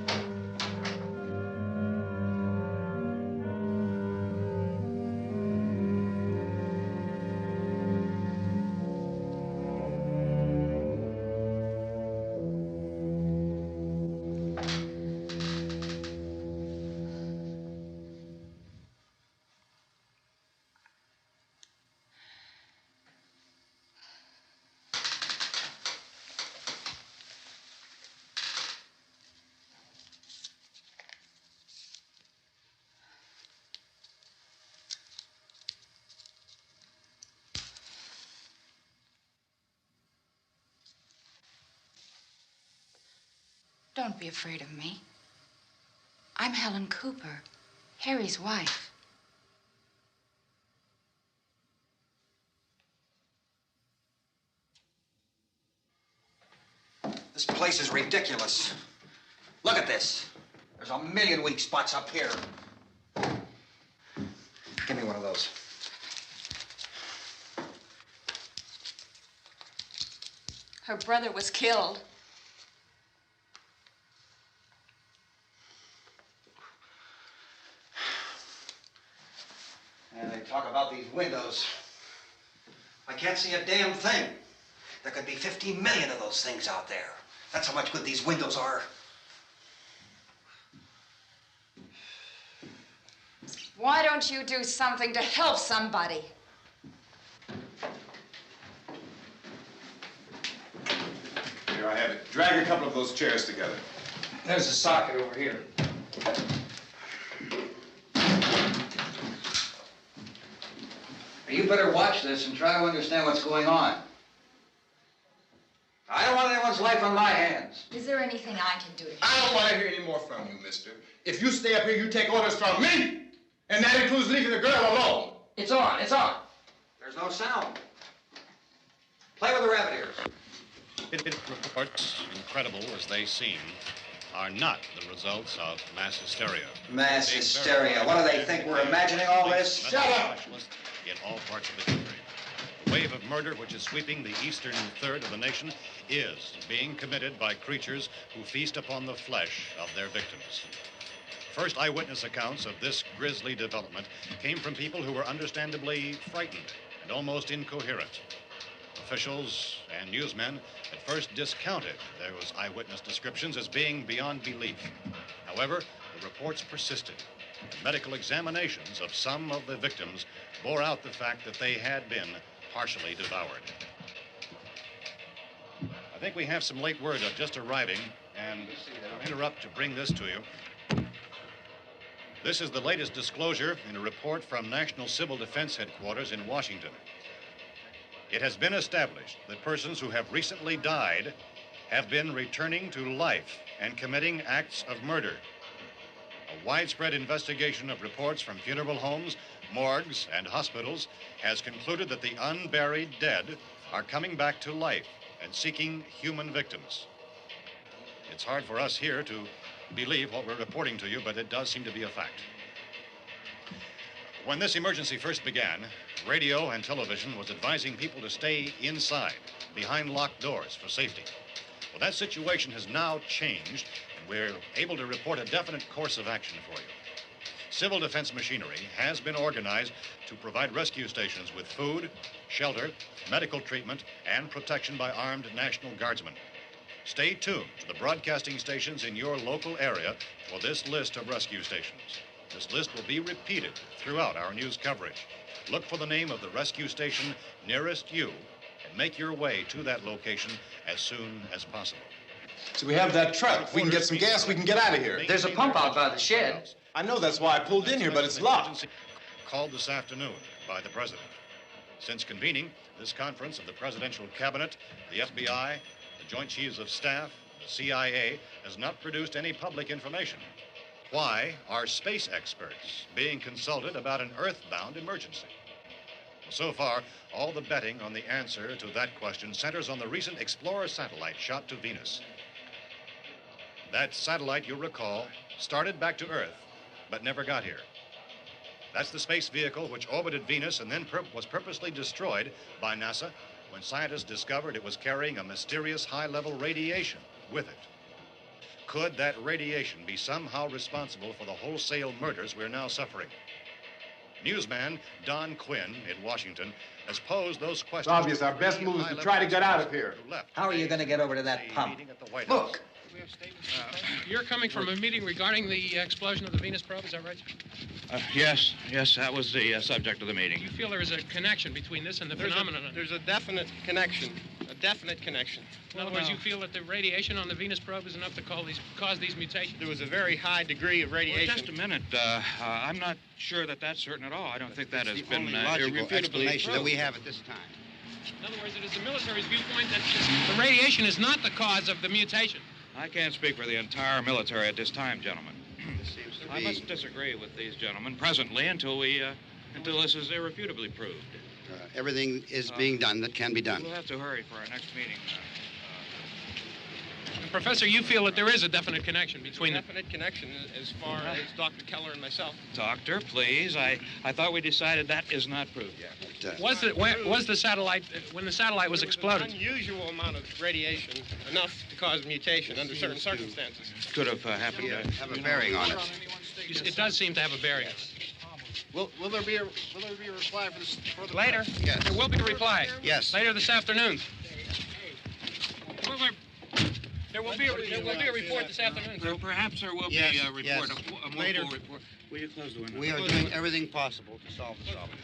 Speaker 10: Don't be afraid of me. I'm Helen Cooper, Harry's wife.
Speaker 8: This place is ridiculous. Look at this. There's a million weak spots up here. Give me one of those.
Speaker 10: Her brother was killed.
Speaker 8: And they talk about these windows. I can't see a damn thing. There could be 50 million of those things out there. That's how much good these windows are.
Speaker 12: Why don't you do something to help somebody?
Speaker 9: Here I have it. Drag a couple of those chairs together.
Speaker 7: There's a socket over here.
Speaker 8: You better watch this and try to understand what's going on. I don't want anyone's life on my hands.
Speaker 12: Is there anything I can do to help?
Speaker 9: I don't want to hear any more from you, mister. If you stay up here, you take orders from me. And that includes leaving the girl alone.
Speaker 7: It's on, it's on.
Speaker 8: There's no sound. Play with the rabbit ears.
Speaker 4: Reports, incredible as they seem, are not the results of mass hysteria.
Speaker 8: Mass hysteria. What do they think? We're imagining all this? Shut up!
Speaker 4: In all parts of the country. The wave of murder which is sweeping the eastern third of the nation is being committed by creatures who feast upon the flesh of their victims. First eyewitness accounts of this grisly development came from people who were understandably frightened and almost incoherent. Officials and newsmen at first discounted those eyewitness descriptions as being beyond belief. However, the reports persisted. Medical examinations of some of the victims bore out the fact that they had been partially devoured. I think we have some late word just arriving, and I'll interrupt to bring this to you. This is the latest disclosure in a report from National Civil Defense Headquarters in Washington. It has been established that persons who have recently died have been returning to life and committing acts of murder. A widespread investigation of reports from funeral homes, morgues, and hospitals has concluded that the unburied dead are coming back to life and seeking human victims. It's hard for us here to believe what we're reporting to you, but it does seem to be a fact. When this emergency first began, radio and television was advising people to stay inside, behind locked doors for safety. Well, that situation has now changed, and we're able to report a definite course of action for you. Civil defense machinery has been organized to provide rescue stations with food, shelter, medical treatment, and protection by armed National Guardsmen. Stay tuned to the broadcasting stations in your local area for this list of rescue stations. This list will be repeated throughout our news coverage. Look for the name of the rescue station nearest you and make your way to that location as soon as possible.
Speaker 9: So we have that truck. If we can get some gas, we can get out of here.
Speaker 7: There's a pump out by the shed.
Speaker 9: I know, that's why I pulled in here, but it's locked.
Speaker 4: Called this afternoon by the president. Since convening this conference of the presidential cabinet, the FBI, the Joint Chiefs of Staff, the CIA has not produced any public information. Why are space experts being consulted about an earthbound emergency? So far, all the betting on the answer to that question centers on the recent Explorer satellite shot to Venus. That satellite, you'll recall, started back to Earth, but never got here. That's the space vehicle which orbited Venus and then was purposely destroyed by NASA when scientists discovered it was carrying a mysterious high-level radiation with it. Could that radiation be somehow responsible for the wholesale murders we're now suffering? Newsman Don Quinn in Washington has posed those questions.
Speaker 9: It's obvious our best move is to try to get out of here.
Speaker 8: How are you going to get over to that pump? Look.
Speaker 13: You're coming from a meeting regarding the explosion of the Venus probe, is that right?
Speaker 14: Yes, that was the subject of the meeting.
Speaker 13: You feel there is a connection between this and the phenomenon?
Speaker 15: There's a definite connection.
Speaker 13: In other words, you feel that the radiation on the Venus probe is enough to cause these mutations?
Speaker 15: There was a very high degree of radiation.
Speaker 14: Well, just a minute. I'm not sure that that's certain at all. I don't think that has been
Speaker 16: logical explanation
Speaker 14: proved.
Speaker 16: that we have at this time.
Speaker 13: In other words, it is the military's viewpoint that the radiation is not the cause of the mutation.
Speaker 14: I can't speak for the entire military at this time, gentlemen.
Speaker 16: This seems to be...
Speaker 14: I must disagree with these gentlemen presently until this is irrefutably proved.
Speaker 16: Everything is being done that can be done.
Speaker 14: We'll have to hurry for our next meeting.
Speaker 13: Professor, you feel that there is a definite connection between them?
Speaker 15: Definite connection as far as Dr. Keller and myself.
Speaker 14: Doctor, please. I thought we decided that is not proved yet.
Speaker 13: Was the satellite, when the satellite was exploded?
Speaker 15: An unusual amount of radiation, enough to cause mutation under certain circumstances.
Speaker 14: Could have happened.
Speaker 16: Have a bearing on it.
Speaker 13: It does seem to have a bearing.
Speaker 16: Will there be a reply for the
Speaker 13: Later?
Speaker 16: Yes.
Speaker 13: There will be a reply.
Speaker 16: Yes.
Speaker 13: Later this afternoon. There will be a report this afternoon, sir.
Speaker 14: Perhaps there will be a report,
Speaker 16: yes.
Speaker 14: a more
Speaker 16: Later.
Speaker 14: full report. Will you close the window?
Speaker 16: We are doing everything possible to solve the problem.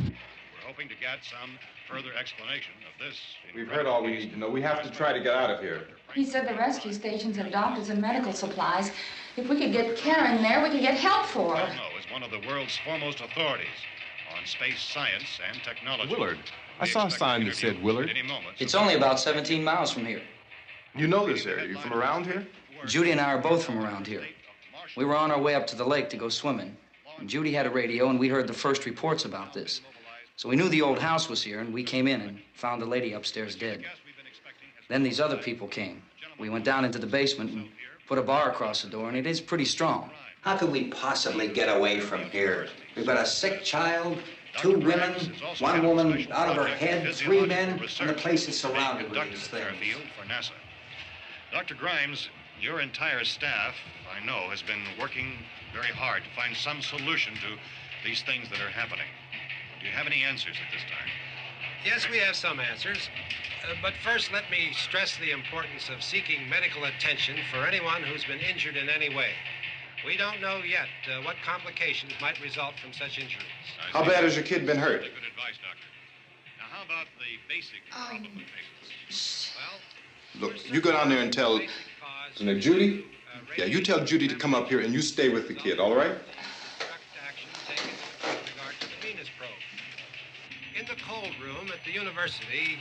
Speaker 4: We're hoping to get some further explanation of this.
Speaker 9: We've heard all we need to know. We have to try to get out of here.
Speaker 10: He said the rescue stations have doctors and medical supplies. If we could get care in there, we could get help for her.
Speaker 4: Romero is one of the world's foremost authorities on space science and technology.
Speaker 5: Willard. I saw a sign that said Willard.
Speaker 7: It's only about 17 miles from here.
Speaker 5: You know this area. You from around here?
Speaker 7: Judy and I are both from around here. We were on our way up to the lake to go swimming. And Judy had a radio, and we heard the first reports about this. So we knew the old house was here, and we came in and found the lady upstairs dead. Then these other people came. We went down into the basement and put a bar across the door, and it is pretty strong.
Speaker 8: How could we possibly get away from here? We've got a sick child, 2 women, 1 woman out of her head, 3 men, and the place is surrounded with these things.
Speaker 4: For NASA. Dr. Grimes, your entire staff, I know, has been working very hard to find some solution to these things that are happening. Do you have any answers at this time?
Speaker 15: Yes, we have some answers. But first, let me stress the importance of seeking medical attention for anyone who's been injured in any way. We don't know yet what complications might result from such injuries.
Speaker 9: How bad has your kid been hurt?
Speaker 4: Good advice, Doctor. Now, how about the basic problem with patients?
Speaker 9: Look, you go down there and tell... Judy? Yeah, you tell Judy to come up here and you stay with the kid, all right?
Speaker 15: In the cold room at the university,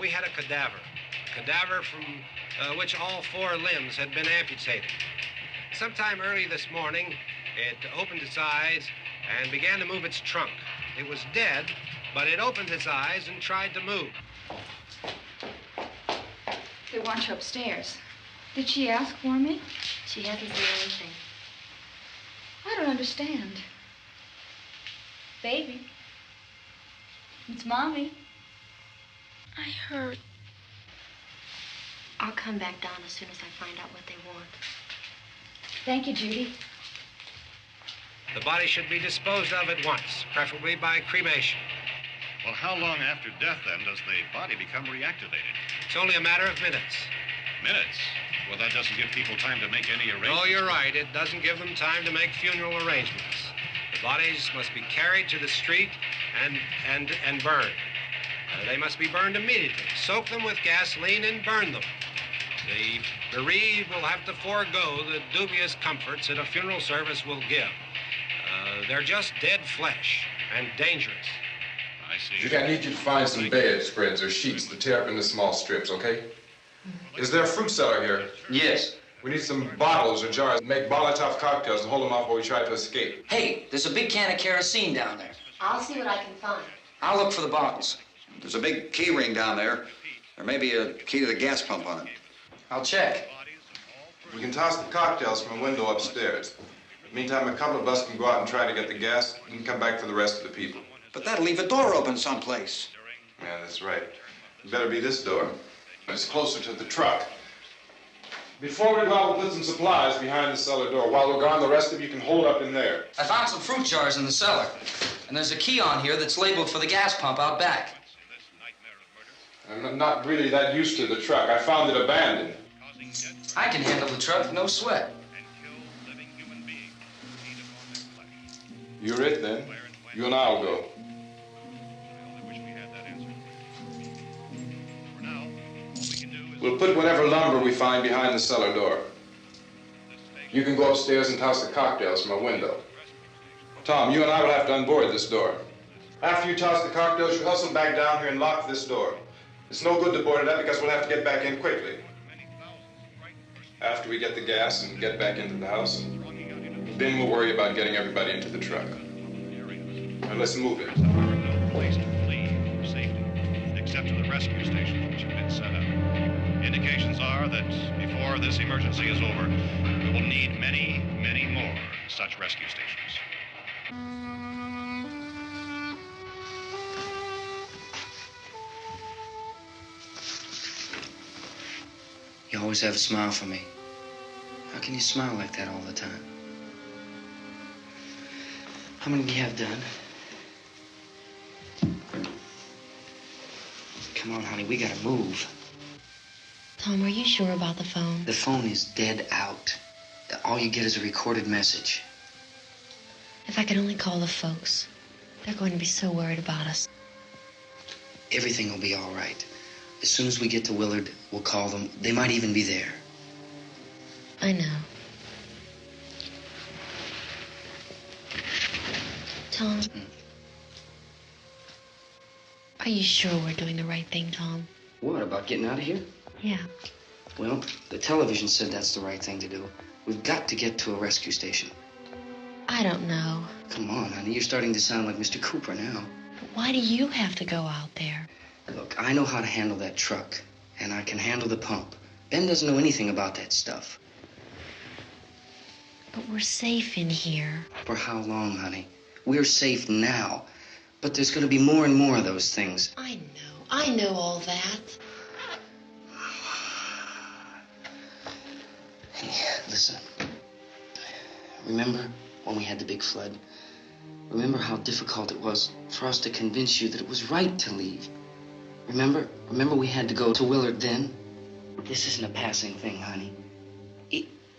Speaker 15: we had a cadaver from which all 4 limbs had been amputated. Sometime early this morning, it opened its eyes and began to move its trunk. It was dead, but it opened its eyes and tried to move.
Speaker 10: They want you upstairs. Did she ask for me?
Speaker 17: She hasn't said anything.
Speaker 10: I don't understand. Baby. It's Mommy.
Speaker 17: I heard. I'll come back down as soon as I find out what they want.
Speaker 10: Thank you, Judy.
Speaker 15: The body should be disposed of at once, preferably by cremation.
Speaker 4: Well, how long after death, then, does the body become reactivated?
Speaker 15: It's only a matter of minutes.
Speaker 4: Minutes? Well, that doesn't give people time to make any arrangements.
Speaker 15: Oh, you're right. It doesn't give them time to make funeral arrangements. The bodies must be carried to the street and burned. They must be burned immediately. Soak them with gasoline and burn them. The bereaved will have to forego the dubious comforts that a funeral service will give. They're just dead flesh and dangerous.
Speaker 4: I see.
Speaker 9: Judy, I need you to find some bedspreads or sheets to tear up into small strips, okay? Is there a fruit cellar here?
Speaker 7: Yes.
Speaker 9: We need some bottles or jars to make Molotov cocktails and hold them off while we try to escape.
Speaker 7: Hey, there's a big can of kerosene down there.
Speaker 17: I'll see what I can find.
Speaker 7: I'll look for the bottles.
Speaker 8: There's a big key ring down there. There may be a key to the gas pump on it.
Speaker 7: I'll check.
Speaker 9: We can toss the cocktails from a window upstairs. Meantime, a couple of us can go out and try to get the gas and come back for the rest of the people.
Speaker 8: But that'll leave a door open someplace.
Speaker 9: Yeah, that's right. It better be this door. It's closer to the truck. Before we go out, we'll put some supplies behind the cellar door. While we're gone, the rest of you can hold up in there.
Speaker 7: I found some fruit jars in the cellar. And there's a key on here that's labeled for the gas pump out back.
Speaker 9: I'm not really that used to the truck. I found it abandoned.
Speaker 7: I can handle the truck, no sweat.
Speaker 9: You're it, then. You and I'll go. We'll put whatever lumber we find behind the cellar door. You can go upstairs and toss the cocktails from a window. Tom, you and I will have to unboard this door. After you toss the cocktails, you hustle back down here and lock this door. It's no good to board it up because we'll have to get back in quickly. After we get the gas and get back into the house, then we'll worry about getting everybody into the truck. Now let's move it.
Speaker 4: No place to flee for safety, except to the rescue stations which have been set up. Indications are that before this emergency is over, we will need many, many more such rescue stations.
Speaker 7: You always have a smile for me. How can you smile like that all the time? How many do you have done? Come
Speaker 11: Come on, honey, we gotta move.
Speaker 17: Tom, are you sure about the phone?
Speaker 11: The phone is dead out. All you get is a recorded message.
Speaker 17: If I could only call the folks. They're going to be so worried about us.
Speaker 11: Everything will be all right. As soon as we get to Willard, we'll call them. They might even be there.
Speaker 17: I know. Tom? Are you sure we're doing the right thing, Tom?
Speaker 11: What, about getting out of here?
Speaker 17: Yeah.
Speaker 11: Well, the television said that's the right thing to do. We've got to get to a rescue station.
Speaker 17: I don't know.
Speaker 11: Come on, honey, you're starting to sound like Mr. Cooper now.
Speaker 17: But why do you have to go out there?
Speaker 11: Look, I know how to handle that truck, and I can handle the pump. Ben doesn't know anything about that stuff.
Speaker 17: But we're safe in here.
Speaker 11: For how long, honey? We're safe now. But there's going to be more and more of those things.
Speaker 17: I know all that.
Speaker 11: Hey, listen. Remember when we had the big flood? Remember how difficult it was for us to convince you that it was right to leave? Remember we had to go to Willard then? This isn't a passing thing, honey.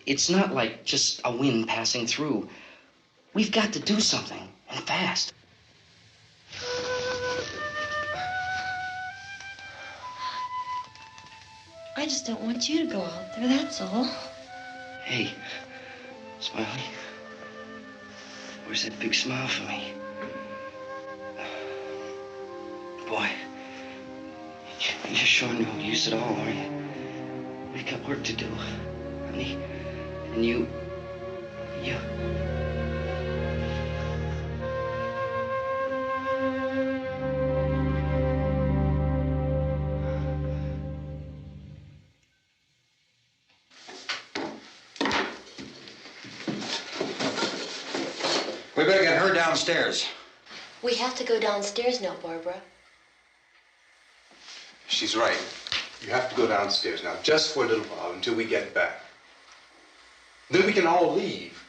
Speaker 11: It's not like just a wind passing through. We've got to do something, and fast.
Speaker 17: I just don't want you to go out there, that's all.
Speaker 11: Hey, Smiley. Where's that big smile for me? Boy, you're sure no use at all, are you? We've got work to do, honey. And you...
Speaker 8: We better get her downstairs.
Speaker 17: We have to go downstairs now, Barbara.
Speaker 5: She's right. You have to go downstairs now, just for a little while, until we get back. Then we can all leave.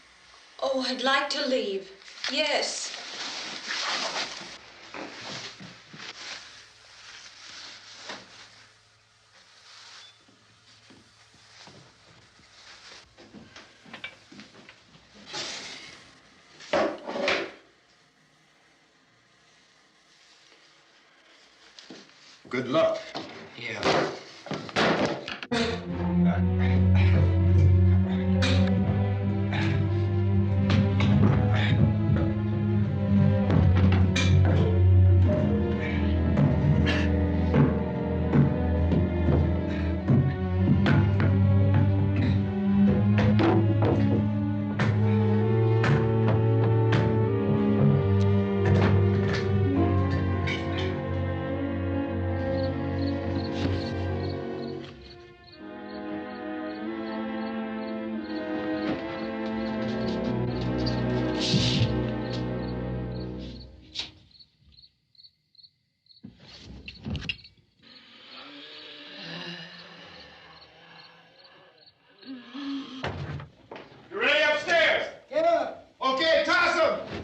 Speaker 6: Oh, I'd like to leave. Yes.
Speaker 9: Good luck.
Speaker 11: Yeah.
Speaker 9: You ready upstairs? Yeah. Okay, toss him.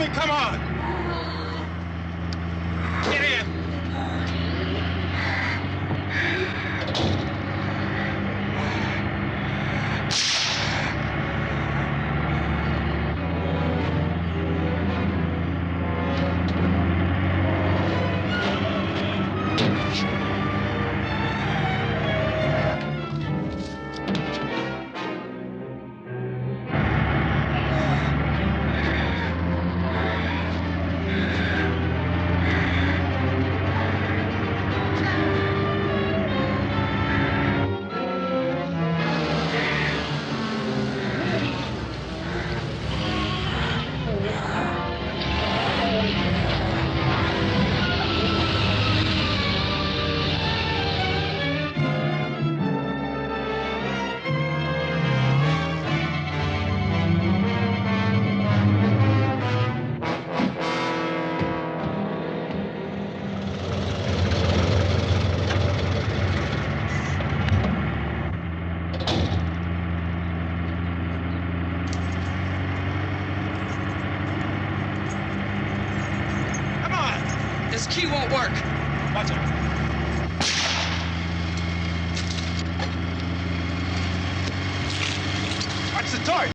Speaker 18: coming, come on! Get in!
Speaker 7: key won't work.
Speaker 18: Watch it. Watch the torch.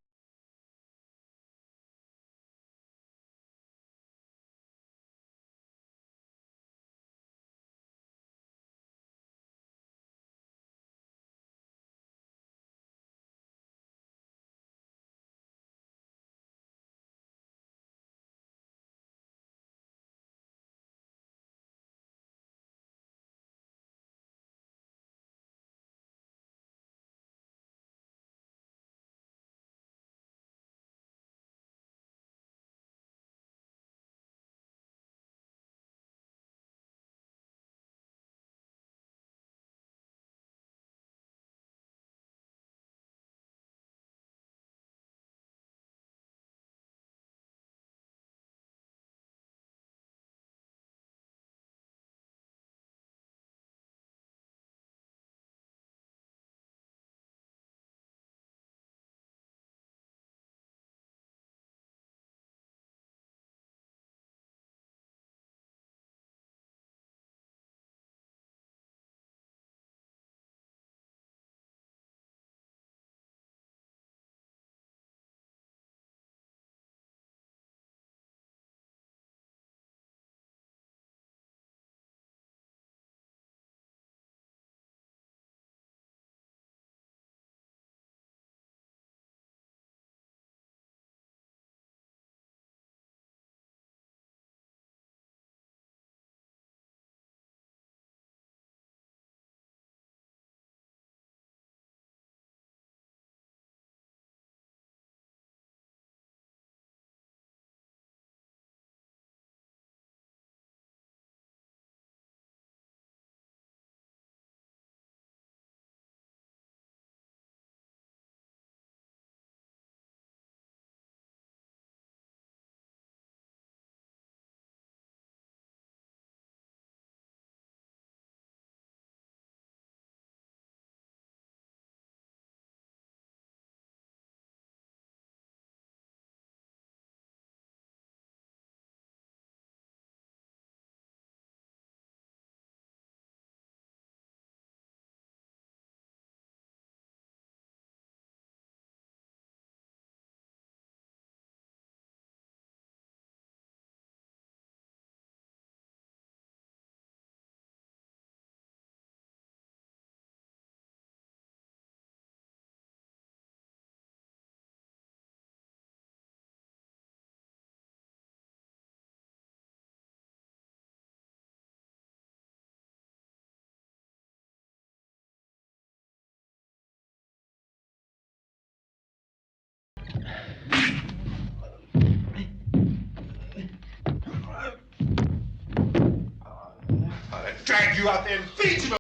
Speaker 9: Drag you out there and feed you.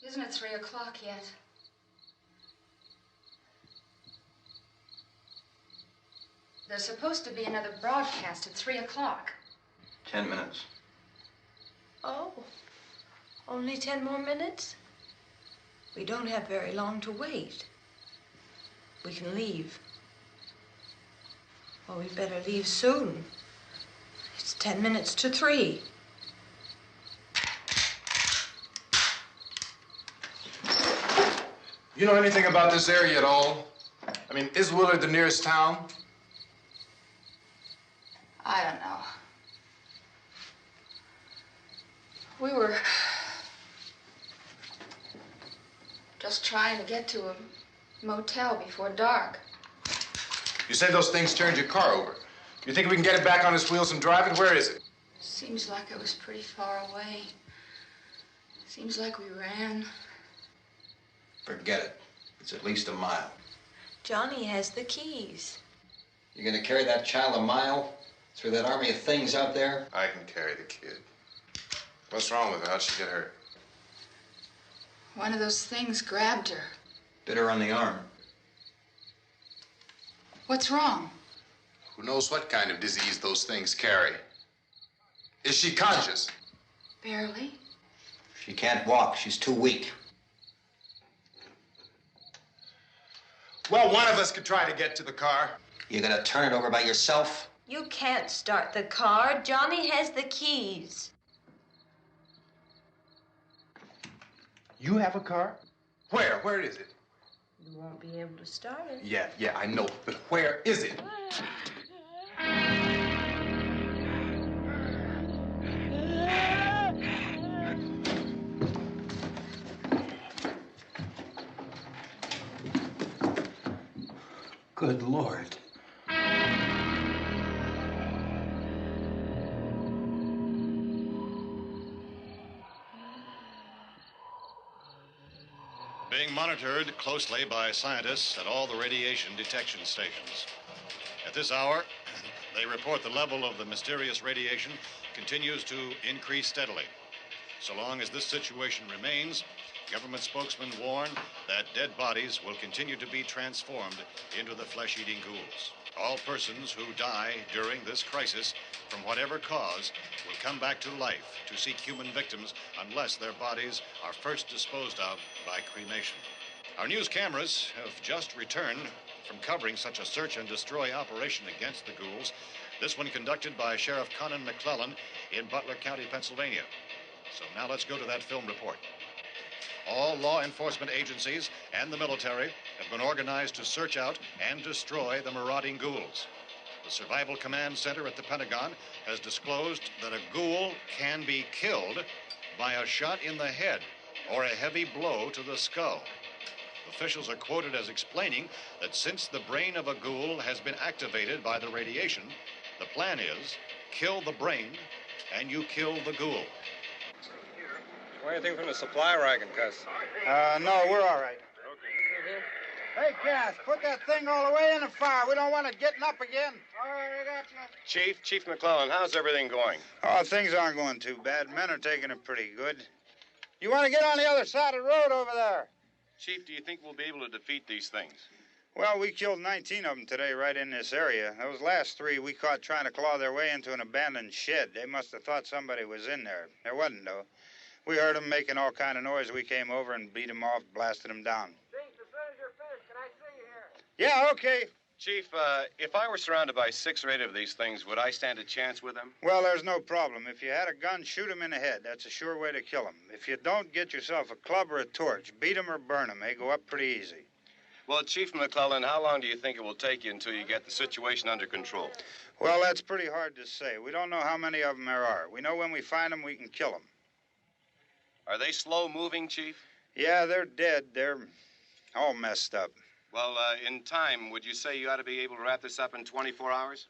Speaker 10: Isn't it 3 o'clock yet? There's supposed to be another broadcast at 3 o'clock.
Speaker 19: 10 minutes.
Speaker 6: Oh, only 10 more minutes? We don't have very long to wait. We can leave. Well, we better leave soon. It's 10 minutes to 3.
Speaker 9: You know anything about this area at all? I mean, is Willard the nearest town?
Speaker 12: I don't know. We were just trying to get to a motel before dark.
Speaker 9: You say those things turned your car over. You think we can get it back on its wheels and drive it? Where is it?
Speaker 12: Seems like it was pretty far away. Seems like we ran.
Speaker 8: Forget it. It's at least a mile.
Speaker 6: Johnny has the keys.
Speaker 8: You gonna carry that child a mile through that army of things out there?
Speaker 9: I can carry the kid. What's wrong with her? How'd she get hurt?
Speaker 12: One of those things grabbed her.
Speaker 8: Bit her on the arm.
Speaker 12: What's wrong?
Speaker 9: Who knows what kind of disease those things carry? Is she conscious?
Speaker 12: Barely.
Speaker 8: She can't walk. She's too weak.
Speaker 9: Well, one of us could try to get to the car.
Speaker 8: You gonna turn it over by yourself?
Speaker 6: You can't start the car. Johnny has the keys.
Speaker 9: You have a car? Where? Where is it?
Speaker 6: You won't be able to start it.
Speaker 9: Yeah, I know. But where is it?
Speaker 8: Good Lord.
Speaker 4: Being monitored closely by scientists at all the radiation detection stations. At this hour, they report the level of the mysterious radiation continues to increase steadily. So long as this situation remains, government spokesmen warn that dead bodies will continue to be transformed into the flesh-eating ghouls. All persons who die during this crisis, from whatever cause, will come back to life to seek human victims unless their bodies are first disposed of by cremation. Our news cameras have just returned from covering such a search and destroy operation against the ghouls, this one conducted by Sheriff Conan McClellan in Butler County, Pennsylvania. So now let's go to that film report. All law enforcement agencies and the military have been organized to search out and destroy the marauding ghouls. The Survival Command Center at the Pentagon has disclosed that a ghoul can be killed by a shot in the head or a heavy blow to the skull. Officials are quoted as explaining that since the brain of a ghoul has been activated by the radiation, the plan is kill the brain and you kill the ghoul.
Speaker 19: Want anything from the supply wagon, Cuss?
Speaker 20: No, we're all right. Hey, Cass, put that thing all the way in the fire. We don't want it getting up again. All right, I got you.
Speaker 19: Chief McClellan, how's everything going?
Speaker 20: Oh, things aren't going too bad. Men are taking it pretty good. You want to get on the other side of the road over there?
Speaker 19: Chief, do you think we'll be able to defeat these things?
Speaker 20: Well, we killed 19 of them today right in this area. Those last 3 we caught trying to claw their way into an abandoned shed. They must have thought somebody was in there. There wasn't, though. We heard them making all kind of noise. We came over and beat them off, blasted them down. Chief, as soon as you're finished, can I see you here? Yeah, okay.
Speaker 19: Chief, if I were surrounded by 6 or 8 of these things, would I stand a chance with them?
Speaker 20: Well, there's no problem. If you had a gun, shoot them in the head. That's a sure way to kill them. If you don't, get yourself a club or a torch. Beat them or burn them. They go up pretty easy.
Speaker 19: Well, Chief McClellan, how long do you think it will take you until you get the situation under control?
Speaker 20: Well, that's pretty hard to say. We don't know how many of them there are. We know when we find them, we can kill them.
Speaker 19: Are they slow-moving, Chief?
Speaker 20: Yeah, they're dead. They're all messed up.
Speaker 19: Well, in time, would you say you ought to be able to wrap this up in 24 hours?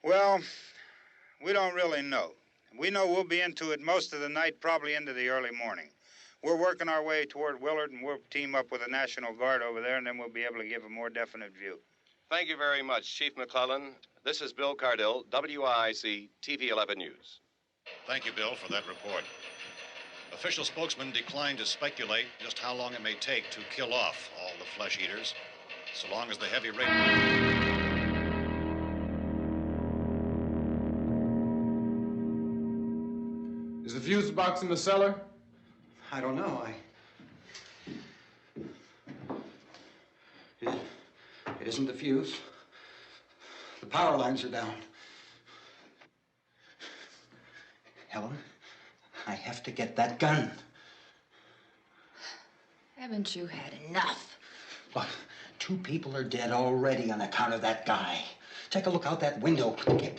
Speaker 20: Well, we don't really know. We know we'll be into it most of the night, probably into the early morning. We're working our way toward Willard, and we'll team up with the National Guard over there, and then we'll be able to give a more definite view.
Speaker 19: Thank you very much, Chief McClellan. This is Bill Cardill, WIC TV 11 News.
Speaker 4: Thank you, Bill, for that report. Official spokesmen declined to speculate just how long it may take to kill off all the flesh eaters, so long as the heavy rain...
Speaker 9: Is the fuse box in the cellar?
Speaker 8: I don't know. It isn't the fuse. The power lines are down. Helen, I have to get that gun.
Speaker 6: Haven't you had enough?
Speaker 8: Look, 2 people are dead already on account of that guy. Take a look out that window. Get...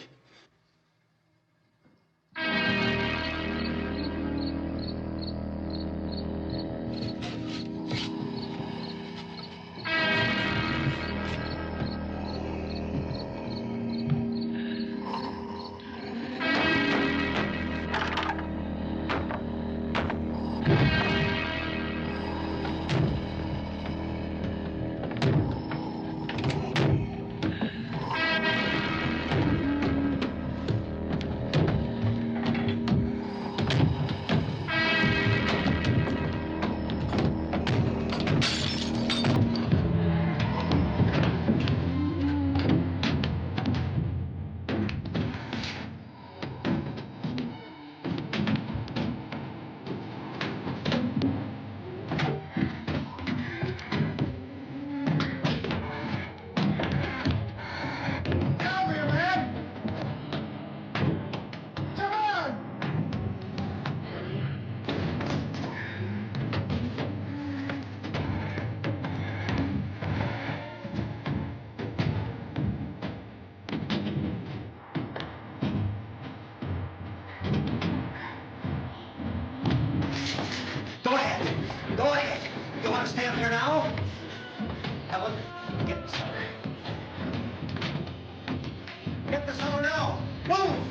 Speaker 8: Go ahead. You want to stay up here now? Helen, get the cellar. Get the cellar now. Move!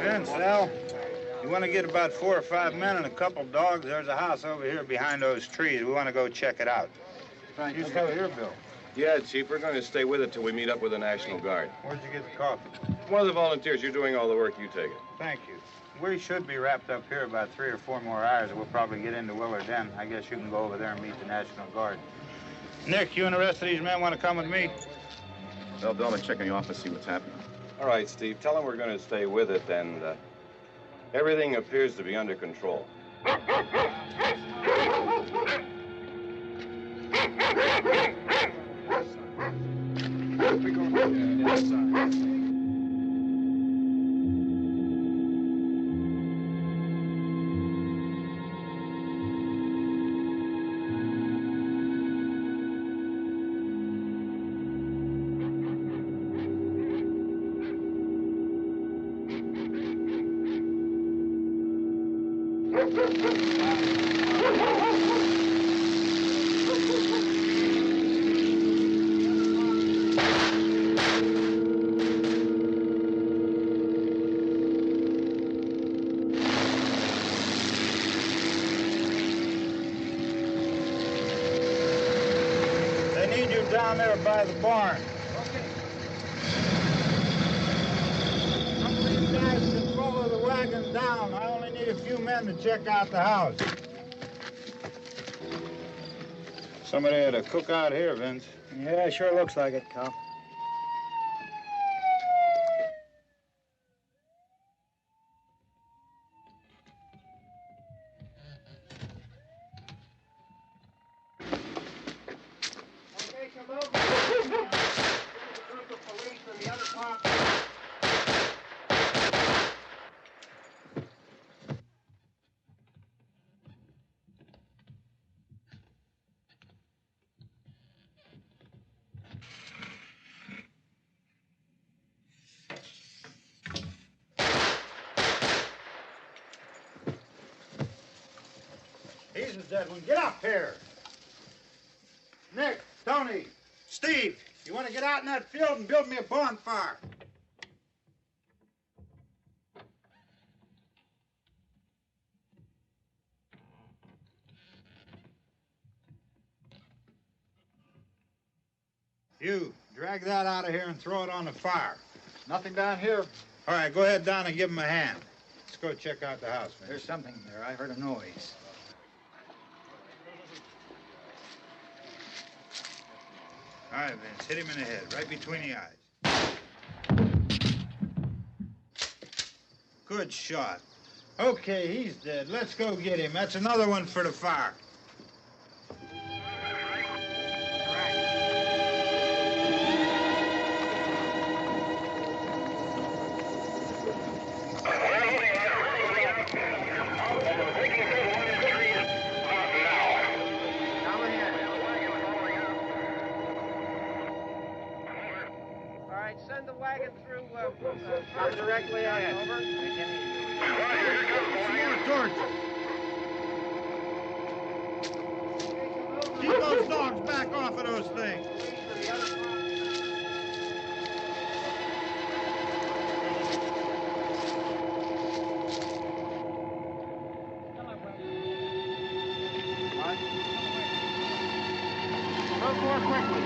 Speaker 20: Vince, Al, you want to get about 4 or 5 men and a couple dogs? There's a house over here behind those trees. We want to go check it out.
Speaker 9: Right.
Speaker 20: You still here, Bill?
Speaker 19: Yeah, Chief, we're going to stay with it till we meet up with the National Guard.
Speaker 20: Where'd you get the coffee?
Speaker 19: One of the volunteers. You're doing all the work. You take it.
Speaker 20: Thank you. We should be wrapped up here about 3 or 4 more hours, and we'll probably get into Willard then. I guess you can go over there and meet the National Guard. Nick, you and the rest of these men want to come with me?
Speaker 9: Well, Bill, I'm check in the office, see what's happening.
Speaker 19: All right, Steve. Tell them we're going to stay with it, and everything appears to be under control.
Speaker 20: They need you down there by the barn. Okay. Some of these guys can follow the wagon down. I only need a few men to check out the house. Somebody had a cookout here, Vince.
Speaker 21: Yeah, sure looks like it, Cal.
Speaker 20: He's the dead one. Get up here. Nick, Tony, Steve, you want to get out in that field and build me a bonfire? You, drag that out of here and throw it on the fire.
Speaker 21: Nothing down here.
Speaker 20: All right, go ahead down and give him a hand. Let's go check out the house, man.
Speaker 21: There's something there. I heard a noise.
Speaker 20: All right, Vince, hit him in the head, right between the eyes. Good shot. Okay, he's dead. Let's go get him. That's another one for the fire.
Speaker 2: Send the wagon through directly ahead. Over.
Speaker 20: Some more torch. Keep those dogs back off of those things.
Speaker 2: Move more quickly.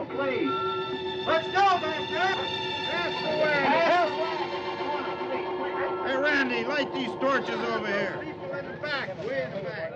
Speaker 21: Please. Let's go back there. That's the way.
Speaker 20: Hey, Randy, light these torches over here.
Speaker 21: People in the back, way in the back.